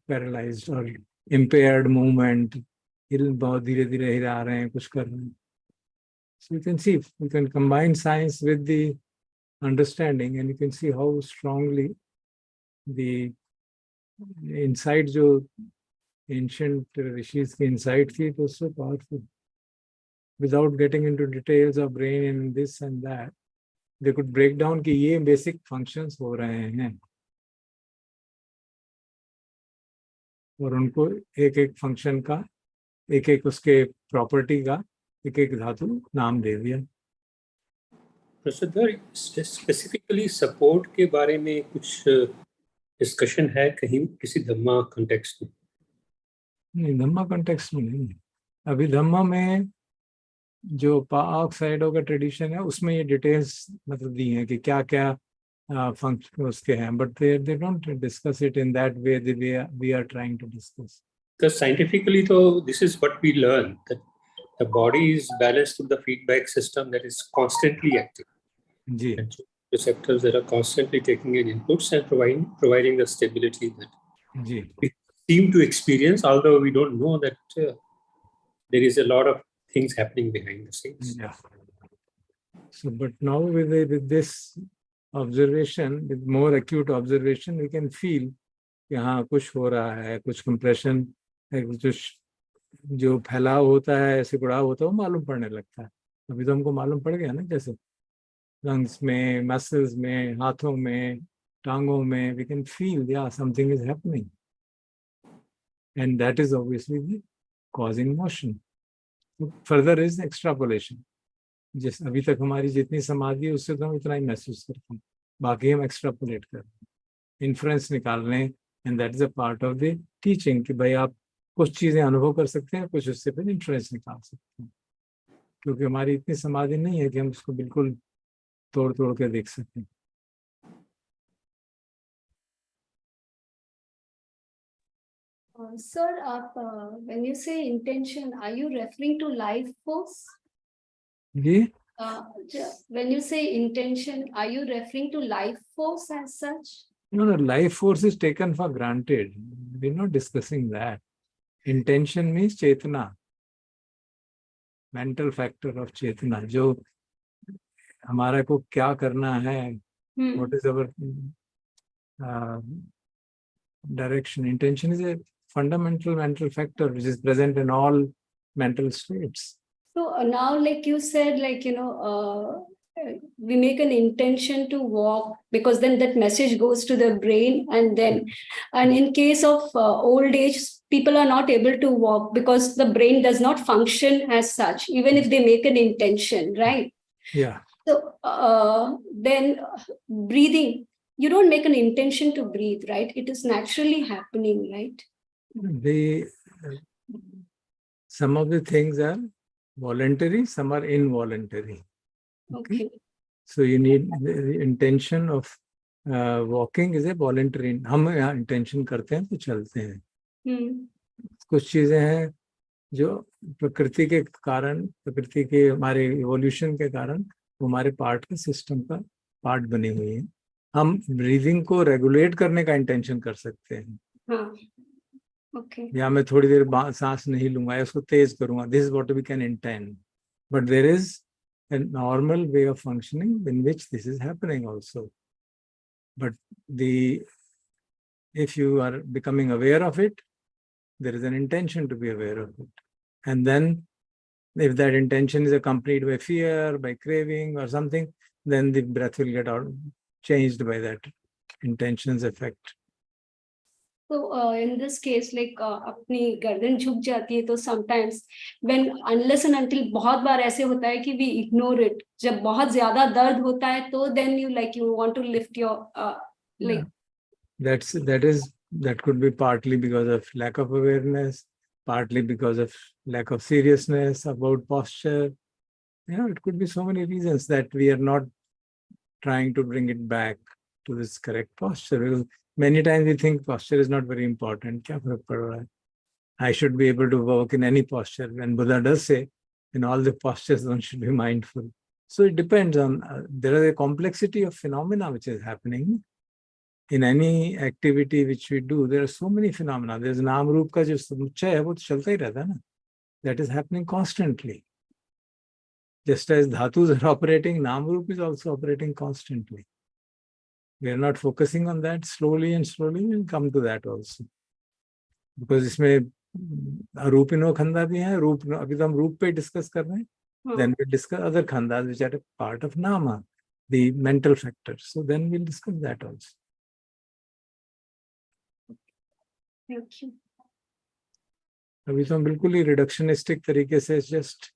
पैरालाइज्ड और इम्पेयर्ड मूवमेंट. बहुत धीरे धीरे हिला रहे हैं, कुछ कर रहे हैं. So you can see, you can combine science with the understanding, and you can see how strongly the insight जो ancient rishis की insight थी, it was so powerful. Without getting into details of brain and this and that, they could break down कि ये basic functions हो रहे हैं, और उनको एक एक फंक्शन का, एक एक उसके प्रॉपर्टी का, एक एक धातु नाम दे दिया. सर, स्पेसिफिकली सपोर्ट के बारे में कुछ डिस्कशन है कहीं किसी धम्मा कॉन्टेक्स्ट में? नहीं, धम्मा कॉन्टेक्स्ट में नहीं. अभी धम्मा में जो ऑक्साइडो का ट्रेडिशन है उसमें ये डिटेल्स मतलब दी हैं कि क्या क्या फंक्शन उसके हैं, but they don't discuss it in that way the way we are trying to discuss. Because scientifically, though, this is what we learn, that the body is balanced with the feedback system that is constantly active. जी. And receptors that are constantly taking in inputs and providing the stability that जी. we seem to experience, although we don't know that there is a lot of things happening behind the scenes. Yeah. So, but now with this observation, with more acute observation, we can feel कि हाँ कुछ हो रहा है, कुछ compression, जो फैलाव होता है, सिकुड़ाव होता है, वो मालूम पड़ने लगता है. अभी तो हमको मालूम पड़ गया ना, जैसे लंग्स में, मसल्स में, हाथों में, टांगों में, we can feel yeah something is happening, and that is obviously the causing motion. Further is extrapolation. जिस अभी तक हमारी जितनी समाधि है उससे तो हम इतना ही महसूस करते हैं, बाकी हम एक्सट्रापोलेट कर रहे हैं, इन्फ्रेंस निकाल रहे हैं, and that is a part of the teaching कि भाई आप कुछ चीजें अनुभव कर सकते हैं, कुछ उससे फिर इन्फ्रेंस निकाल सकते हैं, क्योंकि हमारी इतनी समाधि नहीं है कि हम उसको बिल्कुल तोड़ तोड़ के देख सकें. Sir, when you say intention, are you referring to life force? Ji. When you say intention, are you referring to life force as such? No, life force is taken for granted. We're not discussing that. Intention means chetana, mental factor of chetana, जो हमारा को क्या करना है, what is our direction. Intention is a fundamental mental factor which is present in all mental states. So now, like you said, like, we make an intention to walk because then that message goes to the brain, and in case of old age, people are not able to walk because the brain does not function as such, even if they make an intention, right? Yeah. So then breathing, you don't make an intention to breathe, right? It is naturally happening, right? Some of the things are voluntary, some are involuntary. Okay. So you need the intention of walking is a voluntary. हम यहाँ intention करते हैं तो चलते हैं. कुछ चीजें हैं जो प्रकृति के कारण, प्रकृति के हमारे इवोल्यूशन के कारण वो हमारे पार्ट का सिस्टम का पार्ट बनी हुई है। हम ब्रीदिंग को रेगुलेट करने का इंटेंशन कर सकते हैं, हाँ, ओके, या मैं थोड़ी देर सांस नहीं लूंगा या उसको तेज करूंगा, this is what we can intend, but there is a normal way of functioning in which this is happening also. But if you are becoming aware of it, there is an intention to be aware of it. And then if that intention is accompanied by fear, by craving or something, then the breath will get out, changed by that intention's effect. तो in this case like अपनी गर्दन झुक जाती है तो sometimes when unless and until बहुत बार ऐसे होता है कि we ignore it, जब बहुत ज्यादा दर्द होता है तो then you want to lift your like That could be partly because of lack of awareness, partly because of lack of seriousness about posture. It could be so many reasons that we are not trying to bring it back to this correct posture. Because many times we think posture is not very important. Kya farak pad raha hai? I should be able to work in any posture. And Buddha does say, in all the postures, one should be mindful. So it depends on, there is a complexity of phenomena which is happening. In any activity which we do, there are so many phenomena. There's Naam Roop ka jo samuchhay hai, wo to chalta hi rehta hai na. That is happening constantly. Just as dhatus are operating, Naam Roop is also operating constantly. We are not focusing on that. Slowly and slowly we'll come to that also. Because इसमें रूपिनो खंदा भी है, रूप अभी तो हम रूप पे डिस्कस कर रहे हैं. Then we'll discuss other khandas which are a part of nama, the mental factors. So then we'll discuss that also. thank you. अभी तो हम बिल्कुल ही रिडक्शनिस्टिक तरीके से just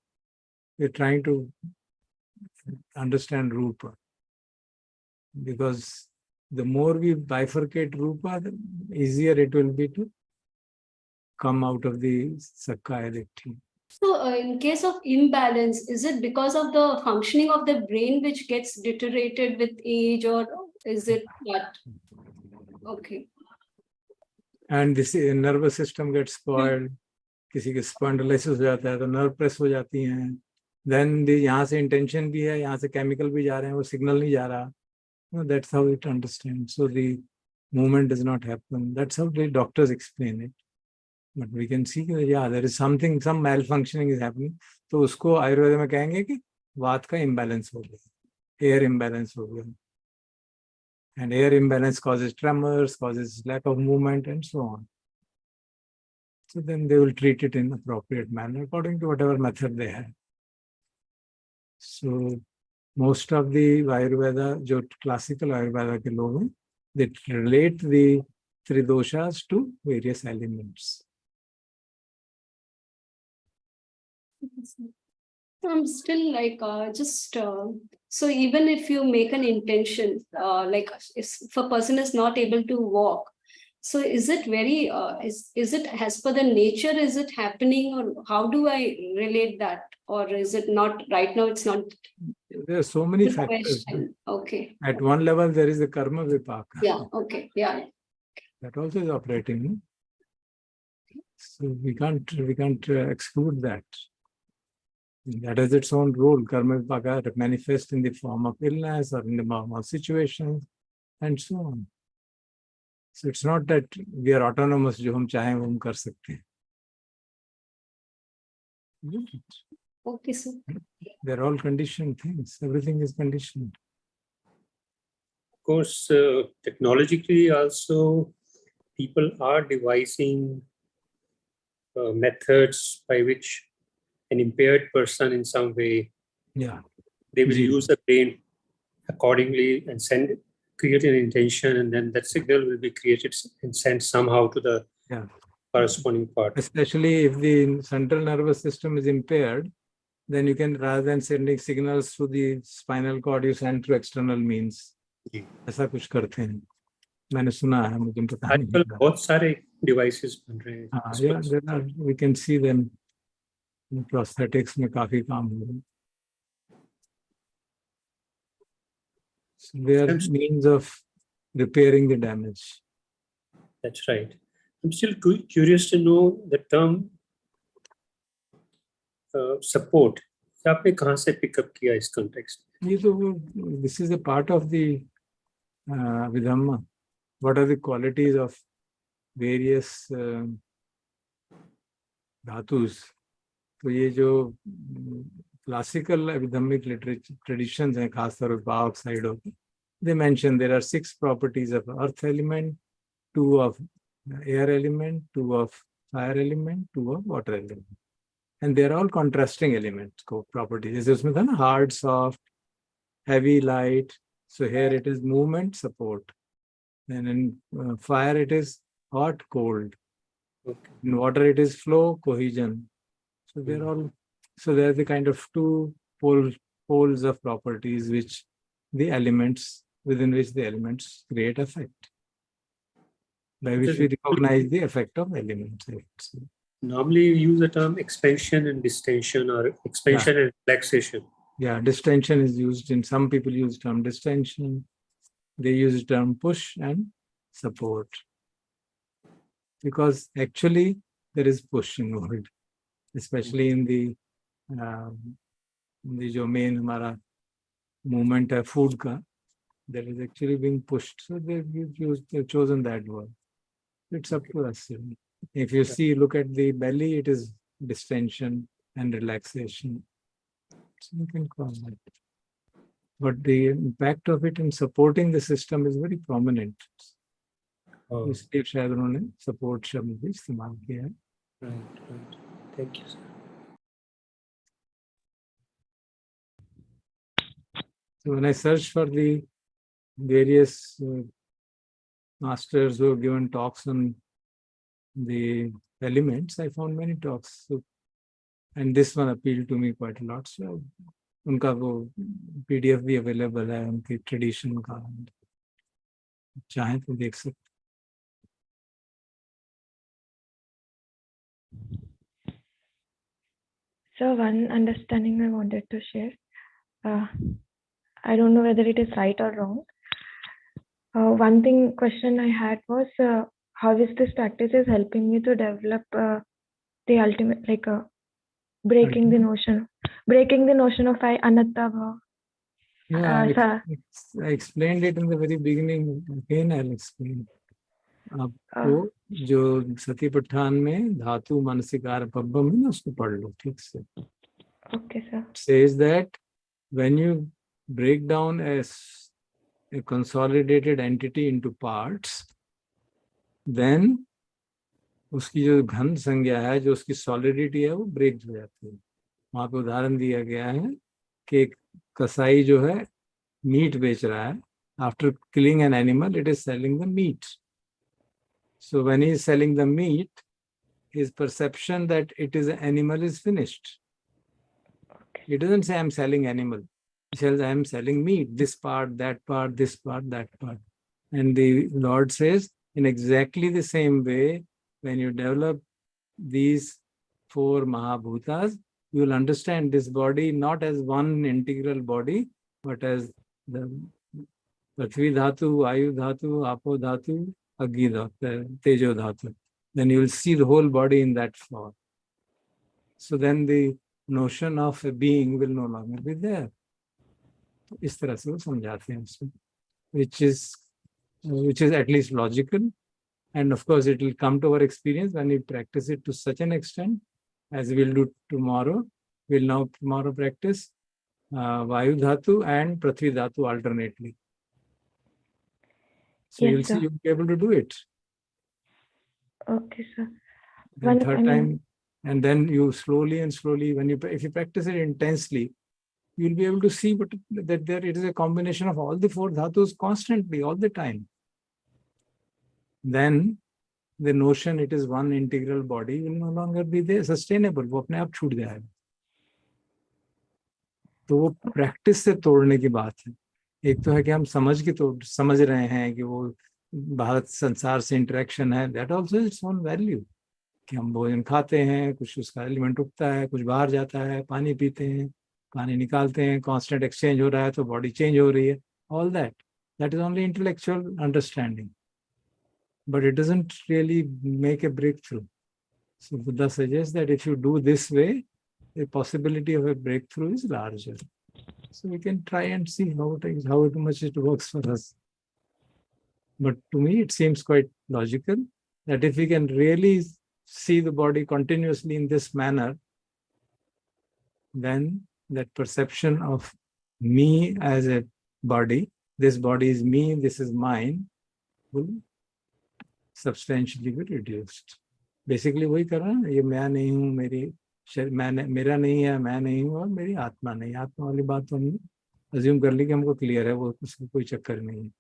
we're trying to understand रूप, because the more we bifurcate Rupa, the easier it will be to come out of the Sakkaya Ditthi. So in case of imbalance, is it because of the functioning of the brain which gets deteriorated with age, or is it what? Okay. And this nervous system gets spoiled. किसी के spondylitis हो जाता है तो nerve press हो जाती हैं. Then यहाँ से intention भी है, यहाँ से chemical भी जा रहे हैं, वो signal नहीं जा रहा. That's how it understands. So the movement does not happen. That's how the doctors explain it. But we can see that yeah, there is something, some malfunctioning is happening. तो उसको आयुर्वेद में कहेंगे कि वात का imbalance हो गया, air imbalance हो गया. And air imbalance causes tremors, causes lack of movement, and so on. So then they will treat it in appropriate manner according to whatever method they have. So most of the Ayurveda, जो classical Ayurveda के लोग हैं, they relate the three doshas to various elements. I'm still like so even if you make an intention, like if a person is not able to walk, so is it very is it as per the nature, is it happening, or how do I relate that, or is it not right now? It's not. There are so many the factors. question. Okay. At one level, there is the karma vipaka. Yeah. Okay. Yeah. That also is operating. So we can't exclude that. That has its own role. Karma vipaka manifests in the form of illness or in the form of situations and so on. So it's not that we are autonomous, जो हम चाहें वो हम कर सकते हैं. Okay, sir. They're all conditioned things. Everything is conditioned. Of course, technologically also, people are devising methods by which an impaired person in some way, Yeah. they will Ji. use the brain accordingly and create an intention, and then that signal will be created and sent somehow to the corresponding part. Especially if the central nervous system is impaired, then you can, rather than sending signals through the spinal cord, you send through external means. जी. ऐसा कुछ करते हैं. मैंने सुना है, मुझे पता आजकल नहीं. बहुत सारे devices बन रहे हैं. Yeah, there are, we can see them. In prosthetics में काफी काम हो रहा है. So they are means of repairing the damage. That's right. I'm still curious to know the term support, आपने कहाँ से पिकअप किया इस context? ये तो this is a part of the Abhidhamma. What are the qualities of various धातुस? तो ये जो क्लासिकल अभिधम्मिक लिटरेचर ट्रेडिशंस हैं, खासतौर पर back side of, they mention there are 6 properties of earth element, 2 of air element, 2 of fire element, 2 of water element, and they are all contrasting elements को properties. जैसे उसमें था ना hard, soft, heavy, light. So here it is movement, support, and in fire it is hot, cold. Okay. In water it is flow, cohesion. So they're all, so they're the kind of 2 poles of properties which the elements, within which the elements create effect, by which we recognize the effect of elements. Normally you use the term expansion and distension, or expansion and relaxation. Yeah, distension is used in, some people use term distension, they use term push and support, because actually there is push involved, especially in the जो main हमारा movement है food का, that is actually being pushed. So they've chosen that word. It's up to us. If you see, look at the belly, it is distension and relaxation. So you can call that. But the impact of it in supporting the system is very prominent. Oh, इसलिए शायद उन्होंने support शब्द भी इस्तेमाल किया है. right. Thank you, sir. So when I searched for the various masters who have given talks on the elements, I found many talks. So, and this one appealed to me quite a lot. So उनका वो PDF भी available है उनकी tradition का, चाहे तो देख सकते. So one understanding I wanted to share. I don't know whether it is right or wrong. One question I had was how is this practice is helping me to develop the ultimate, like breaking the notion of anatta bhava. Yeah, I explained it in the very beginning. Again, I'll explain. आपको जो सतीपट्ठान में धातु मानसिकार पब्बम है ना, उसको पढ़ लो ठीक से. Okay, sir. It says that when you break down a consolidated entity into parts, then उसकी जो घन संज्ञा है, जो उसकी solidity है, वो break हो जाती है. वहाँ पे उदाहरण दिया गया है कि एक कसाई जो है मीट बेच रहा है. After killing an animal, it is selling the meat. So when he is selling the meat, his perception that it is an animal is finished. Okay. He doesn't say I'm selling animal. He says I'm selling meat, this part, that part, this part, that part. And the Lord says, in exactly the same way, when you develop these 4 Mahabhutas, you will understand this body not as one integral body, but as the Prithvi Dhatu, Vayu Dhatu, Apo Dhatu, Agni Dhatu, Tejo Dhatu. Then you will see the whole body in that form. So then the notion of a being will no longer be there. इस तरह से वो समझाते हैं उसमें, which is at least logical, and of course it will come to our experience when we practice it to such an extent as we'll do tomorrow. We'll now tomorrow practice Vayu Dhatu and Prithvi Dhatu alternately. So Yes, you'll see, sir. you'll be able to do it. Okay, sir. Then third time, and then you slowly and slowly, if you practice it intensely, you'll be able to see that it is a combination of all the 4 dhatus constantly, all the time. Then the notion it is one integral body will no longer be there, sustainable. वो अपने आप छूट जाएगा. तो वो practice से तोड़ने की बात है. एक तो है कि हम समझ रहे हैं कि वो भारत संसार से इंटरेक्शन है, that also its own value, कि हम भोजन खाते हैं, कुछ उसका एलिमेंट उगता है, कुछ बाहर जाता है, पानी पीते हैं, पानी निकालते हैं, कांस्टेंट एक्सचेंज हो रहा है तो बॉडी चेंज हो रही है. All that is only intellectual understanding, but it doesn't really make a breakthrough. So Buddha suggests that if you do this way, the possibility of a breakthrough is larger. So we can try and see how much it works for us. But to me, it seems quite logical that if we can really see the body continuously in this manner, then that perception of me as a body, this body is me, this is mine, will substantially be reduced. Basically वही कर रहा है, ये मैं नहीं हूँ, मेरा नहीं है, मैं नहीं हूँ और मेरी आत्मा नहीं। आत्मा वाली बात तो हमने अज्यूम कर ली कि हमको क्लियर है, वो उसको कोई चक्कर नहीं है।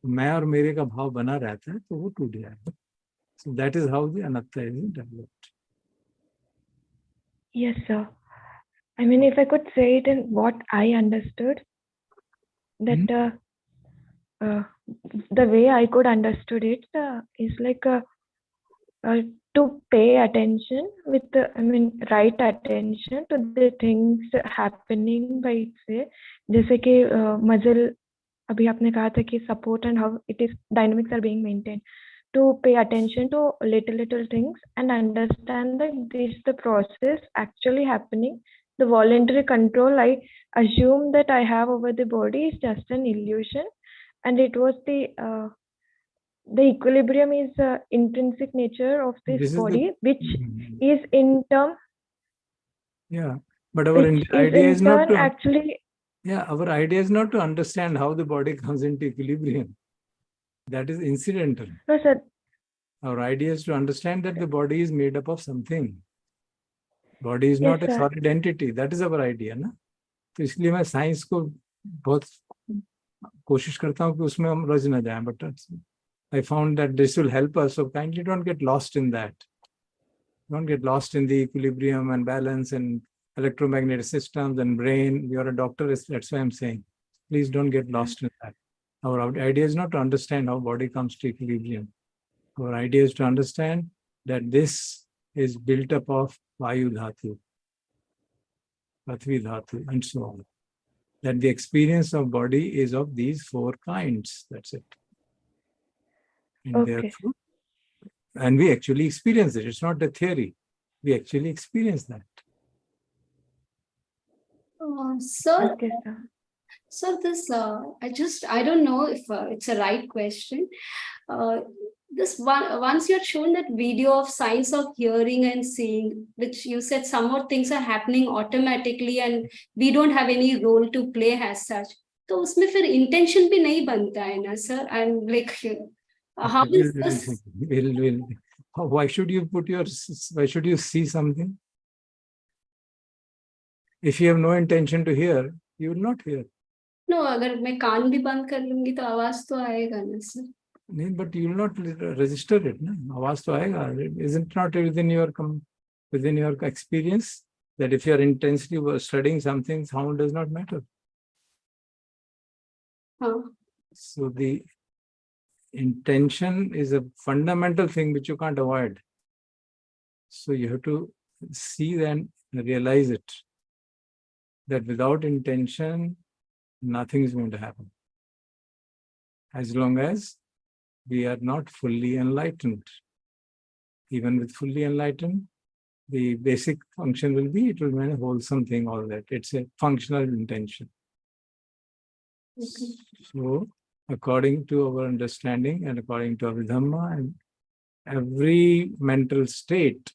मैं और मेरे का भाव बना रहता है तो वो टूट जाएगा. So that is how the anatta is developed. Yes, sir. I mean, if I could say it in what I understood, that the way I could understood it is like to pay attention with right attention to the things happening by its way. जैसे कि मजल अभी आपने कहा था कि support and how it is dynamics are being maintained. To pay attention to little things and understand that this is the process actually happening. The voluntary control I assume that I have over the body is just an illusion, and it was the equilibrium is intrinsic nature of this body, which is in term. Yeah, but our idea is not to actually. Yeah, our idea is not to understand how the body comes into equilibrium. That is incidental. No, sir. Our idea is to understand that the body is made up of something. Body is not a solid entity. That is our idea, ना? तो इसलिए मैं science को बहुत कोशिश करता हूँ कि उसमें हम रज न जाएं. But I found that this will help us. So kindly don't get lost in that. Don't get lost in the equilibrium and balance and electromagnetic systems and brain. You're a doctor, that's why I'm saying. Please don't get lost in that. Our idea is not to understand how body comes to equilibrium. Our idea is to understand that this is built up of Vayu Dhatu, Pathvi Dhatu, and so on. That the experience of body is of these four kinds. That's it. And therefore, and we actually experience it. It's not a theory. We actually experience that. Sir, so this, I don't know if it's a right question. This one, once you had shown that video of science of hearing and seeing, which you said some more things are happening automatically and we don't have any role to play as such. So उसमें फिर intention भी नहीं बनता है ना, sir? And like, how is this? Why should you see something? If you have no intention to hear, you will not hear. No, अगर मैं कान भी बंद कर लूँगी तो आवाज तो आएगा ना, sir? नहीं, but you will not register it, ना? आवाज तो आएगा. Isn't not within your experience that if you are intensely studying something, sound does not matter. So the intention is a fundamental thing which you can't avoid. So you have to see and realize it. That without intention, nothing is going to happen. As long as we are not fully enlightened. Even with fully enlightened, the basic function will be, it will be a wholesome thing, all that. It's a functional intention. So, according to our understanding and according to our Dhamma, and every mental state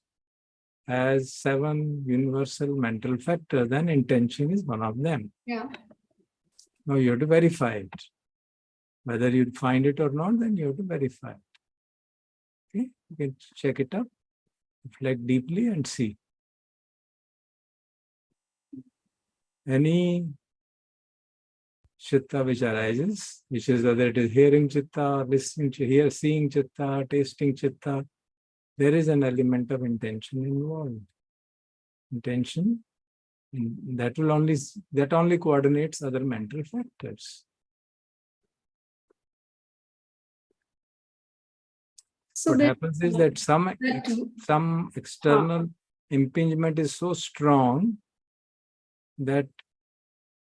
has 7 universal mental factors, and intention is one of them. Yeah. Now you have to verify it. Whether you find it or not, then you have to verify it. Okay, you can check it up, reflect deeply and see. Any chitta which arises, which is whether it is hearing chitta, listening to seeing chitta, tasting chitta, there is an element of intention involved. Intention, that only coordinates other mental factors. So what happens is that some external impingement is so strong that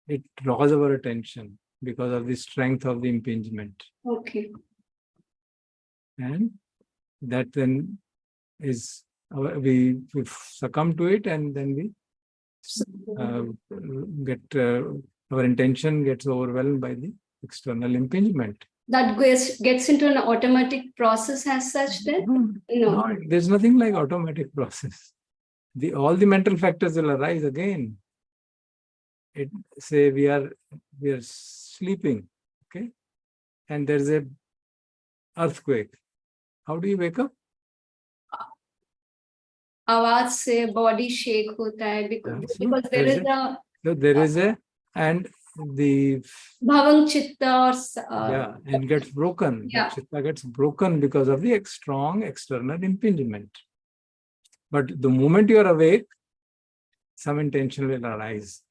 it draws our attention because of the strength of the impingement. Okay. And that then is, we succumb to it and then we our intention gets overwhelmed by the external impingement. That gets into an automatic process as such then? No. No, there's nothing like automatic process. All the mental factors will arise again. Say we are sleeping, okay, and there's a earthquake. How do you wake up? आवाज से body shake होता है because there is and the bhavang chitta or and gets broken. Yeah. Chitta gets broken because of the strong external impingement. But the moment you are awake, some intention will arise.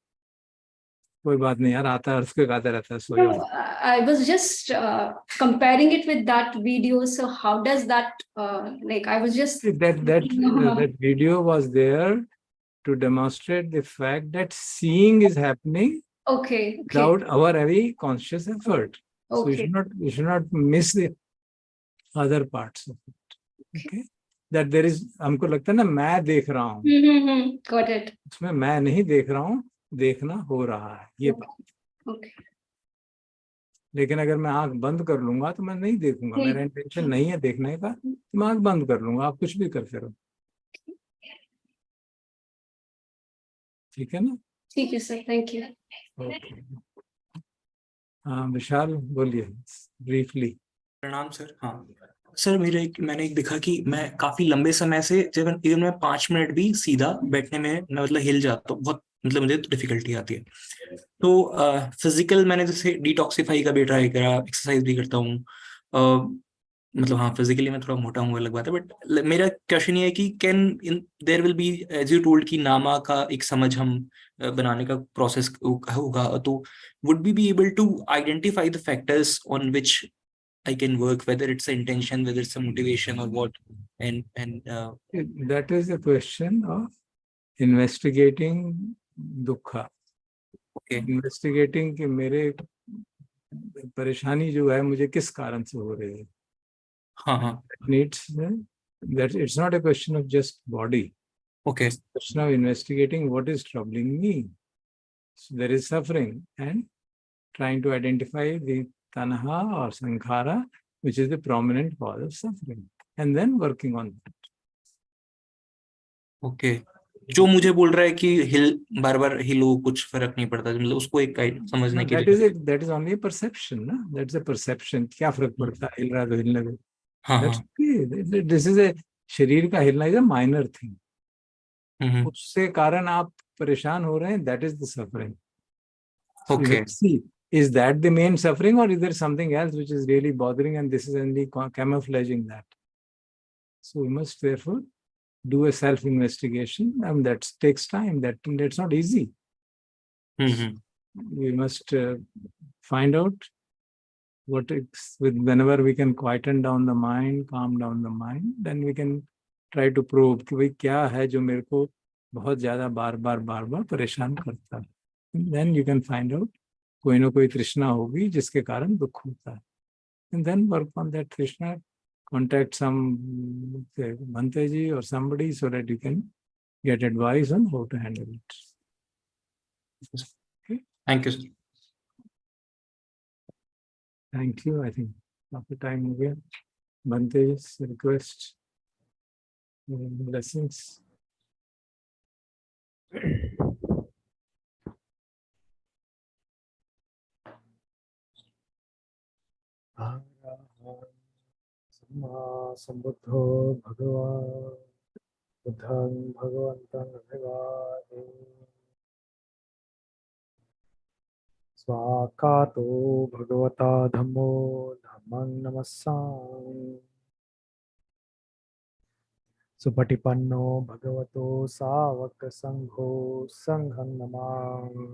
कोई बात नहीं यार, आता earthquake आता रहता है, सो No, I was just comparing it with that video. So how does that like I was just that video was there to demonstrate the fact that seeing is happening okay. without our heavy conscious effort. So Okay. you should not miss the other parts of it. Okay, that there is, हमको लगता है ना मैं देख रहा हूँ, Got it. उसमें मैं नहीं देख रहा हूँ, देखना हो रहा है ये बात. Okay. लेकिन अगर मैं आंख बंद कर लूंगा तो मैं नहीं देखूंगा, मेरा इंटेंशन नहीं है देखने का, तो मैं आंख बंद कर लूंगा, आप कुछ भी करते रहो. ठीक है ना? ठीक है सर, थैंक यू. ओके, हाँ विशाल बोलिए ब्रीफली. प्रणाम सर. हाँ सर, मैंने एक देखा कि मैं काफी लंबे समय से जब इवन मैं 5 मिनट भी सीधा बैठने में मैं मतलब हिल जाता हूँ, बहुत मतलब मुझे डिफिकल्टी आती है. तो फिजिकल मैंने जैसे डिटॉक्सिफाई का भी ट्राई करा, एक्सरसाइज भी करता हूँ. मतलब हाँ फिजिकली मैं थोड़ा मोटा हूँ अलग बात है, बट मेरा क्वेश्चन ये है कि can there will be as you told कि नामा का एक समझ हम बनाने का प्रोसेस होगा, तो would be able to identify the factors on which I can work, whether it's an intention, whether it's a motivation or what, and that is a question of investigating दुखा. Okay. Investigating कि मेरे परेशानी जो है मुझे किस कारण से हो रही है. हाँ. Needs that it's not a question of just body. Okay. It's a question of investigating what is troubling me. So there is suffering and trying to identify the tanha or sankhara, which is the prominent cause of suffering, and then working on that. Okay. जो मुझे बोल रहा है कि बार बार हिलो कुछ फर्क नहीं पड़ता, मतलब उसको एक समझने के लिए. That is only a perception, ना? That's a perception. क्या फर्क पड़ता है, हिल रहा है तो हिलने दो. हाँ. This is a शरीर का हिलना is a minor thing. उससे कारण आप परेशान हो रहे हैं, that is the suffering. Okay. See, is that the main suffering, or is there something else which is really bothering, and this is only camouflaging that? So we must therefore do a self-investigation, and that takes time. That's not easy. We must find out what it's with. Whenever we can quieten down the mind, calm down the mind, then we can try to probe कि भाई क्या है जो मेरे को बहुत ज़्यादा बार बार परेशान करता है. Then you can find out कोई ना कोई तृष्णा होगी जिसके कारण दुख होता है. And then work on that तृष्णा. Contact some Bhante ji or somebody so that you can get advice on how to handle it. Okay. Thank you, sir. Thank you. I think after time हो गया. Bhante ji's request. Blessings. सम्बुद्धो भगवान् बुद्धं भगवन्तं अभिवादे स्वाकातो भगवता धम्मो धम्मं नमस्सामि सुपटिपन्नो भगवतो सावक संघो संघं Namami.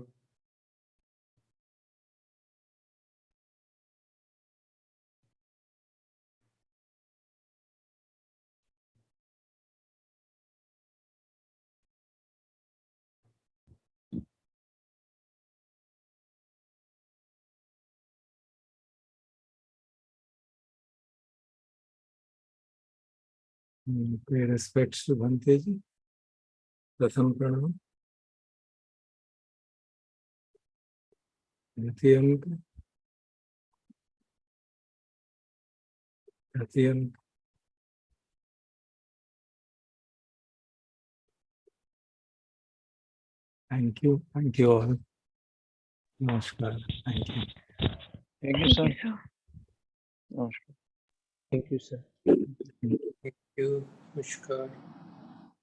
Pay respects to Bhante ji. Pratham pranam. Kathy Ank. Kathy Ank. Thank you all. Namaskar. Thank you. Thank you, Thank sir. you, sir. Namaskar. Thank you, sir. Thank you. Namaskar.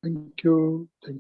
Thank you. Thank